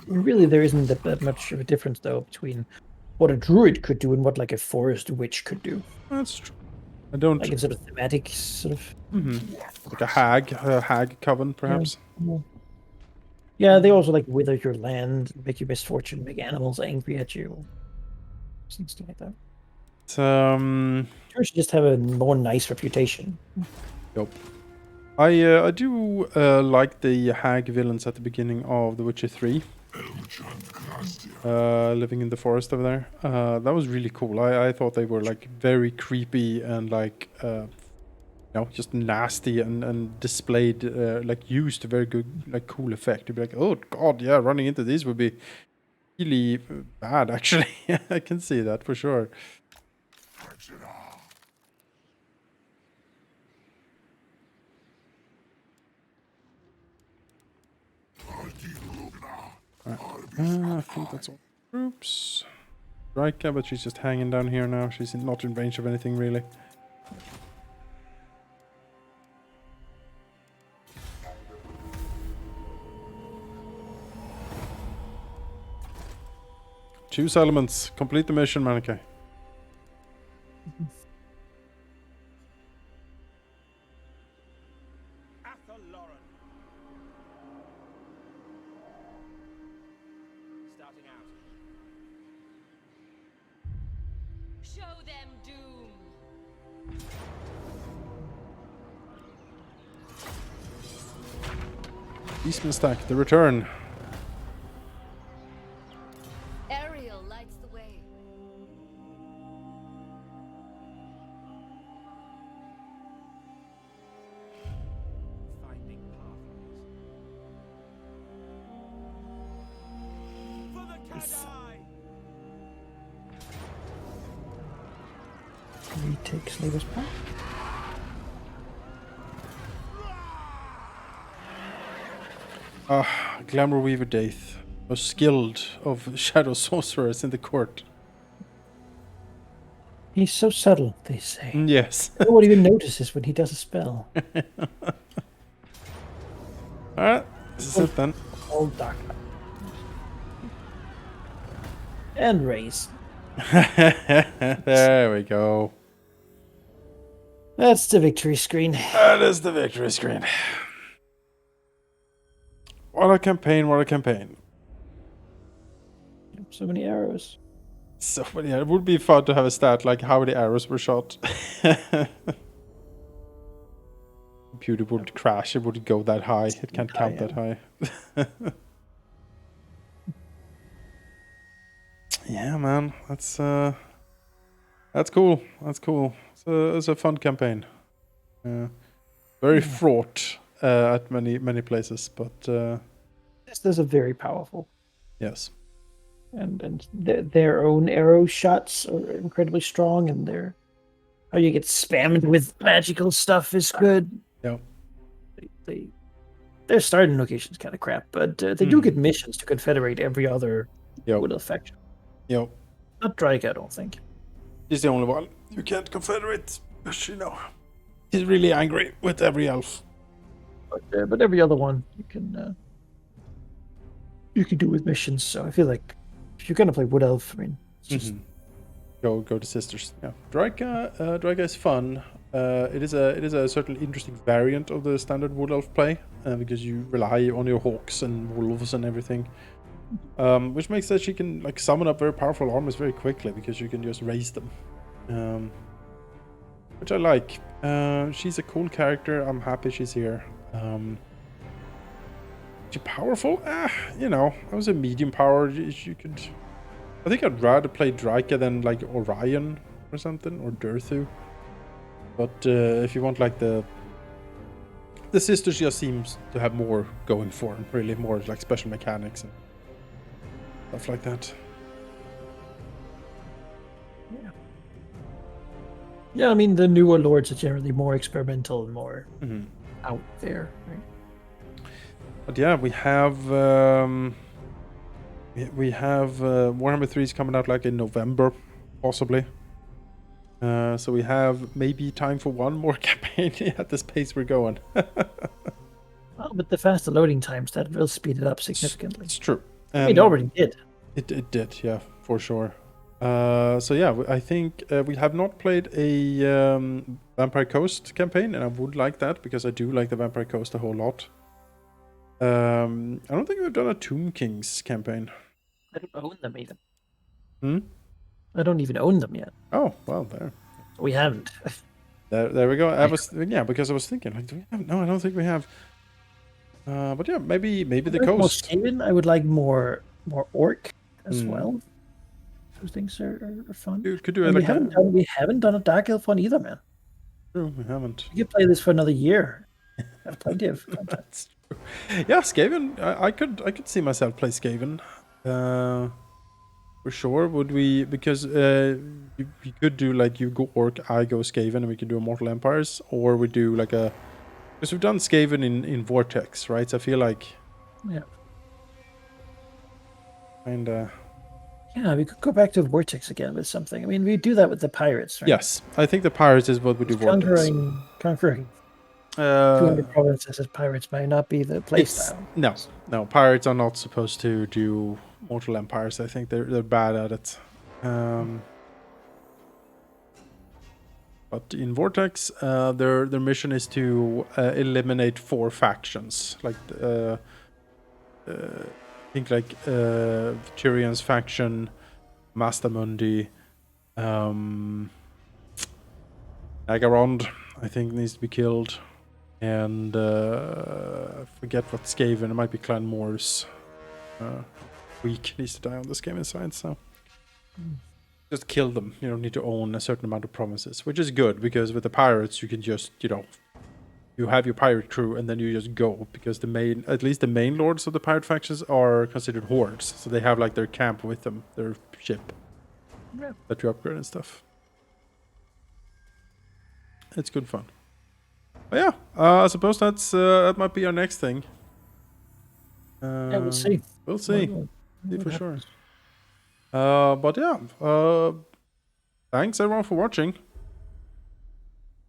Really, there isn't that much of a difference, though, between what a druid could do and what, like, a forest witch could do. That's true. I don't. Like, in sort of thematic, sort of... Like a hag coven, perhaps. Yeah, they also, like, wither your land, make you misfortune, make animals angry at you. Things like that. Druids should just have a more nice reputation. Yep. I do like the hag villains at the beginning of The Witcher 3. Living in the forest over there. That was really cool. I thought they were like very creepy and like just nasty and displayed like used a very good like cool effect. You'd be like, oh god, yeah, running into these would be really bad actually. I can see that for sure. I think that's all. Oops. Drycha, but she's just hanging down here now. She's not in range of anything really. Choose elements. Complete the mission, Manike. Show them doom. Eastman Stack, the return. Ariel lights the way. Finding pathways. For the Kadai! Retake Slaver's Path. Glamour Weaver Daith, most skilled of shadow sorcerers in the court. He's so subtle, they say. Yes. No one even notices when he does a spell. Alright, this is it then. All dark. And raise. There we go. That's the victory screen. That is the victory screen. What a campaign, what a campaign. So many arrows. So many. It would be fun to have a stat like how many arrows were shot. Computer would crash, it wouldn't go that high. It can't count that high. Yeah, man. That's cool. That's cool. It's a fun campaign. Very fraught at many places, but This is very powerful. yes. And their own arrow shots are incredibly strong, and how you get spammed with magical stuff is good. Yeah. Their starting location's kind of crap, but they do get missions to confederate every other Wood Elf faction. Yep. Not Drycha, I don't think. He's the only one you can't confederate. Because, he's really angry with every elf. But every other one you can do with missions. So I feel like if you're gonna play Wood Elf, I mean, it's just Go to sisters. Yeah, Drycha is fun. It is a certainly interesting variant of the standard Wood Elf play because you rely on your hawks and wolves and everything, which makes that she can like summon up very powerful armies very quickly because you can just raise them, which I like. She's a cool character. I'm happy she's here. She powerful? I was a medium power. You could. I think I'd rather play Drycha than like Orion or something, or Durthu. But if you want like the sisters just seems to have more going for them, really more like special mechanics and stuff like that. Yeah, I mean the newer lords are generally more experimental and more out there, right? But yeah, we have Warhammer 3 is coming out like in November, possibly. So we have maybe time for one more campaign at this pace we're going. Well, with the faster loading times, that will speed it up significantly. It's true. It already did. It did, yeah, for sure. So yeah, I think we have not played a Vampire Coast campaign, and I would like that because I do like the Vampire Coast a whole lot. I don't think we've done a Tomb Kings campaign. I don't own them even. Hmm? I don't even own them yet. Oh, well, there. We haven't. There we go. Because I was thinking, like, do we have? No, I don't think we have. But yeah, maybe the coast. Skaven, I would like more orc as well. Those things are fun. You could do it And like we haven't done a Dark Elf one either, man. True, we haven't. We could play this for another year. Have plenty of content. That's true. Yeah, Skaven. I could see myself play Skaven. For sure. Would we? Because you could do like you go orc, I go Skaven, and we can do Immortal Empires, or we do like a. Because we've done Skaven in Vortex, right? So I feel like. Yeah. And. Yeah, we could go back to Vortex again with something. I mean, we do that with the pirates, right? Yes, I think the pirates is what we do. Vortex. Conquering 200 provinces as pirates might not be the playstyle. No, pirates are not supposed to do Mortal Empires. I think they're bad at it. But in Vortex, their mission is to eliminate 4 factions, like I think like Tyrion's faction, Mastamundi, Agarond, I think needs to be killed. And I forget what Skaven. It might be Clan Morse. Weak needs to die on the Skaven side. So just kill them. You don't need to own a certain amount of provinces, which is good because with the pirates you can just you have your pirate crew and then you just go because at least the main lords of the pirate factions are considered hordes, so they have like their camp with them, their ship that you upgrade and stuff. It's good fun. But yeah, I suppose that might be our next thing. Yeah, we'll see. We'll see. See for sure. But yeah, thanks everyone for watching.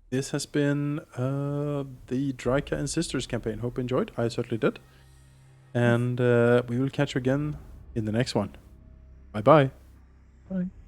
This has been the Drycha and Sisters campaign. Hope you enjoyed. I certainly did. And we will catch you again in the next one. Bye bye. Bye.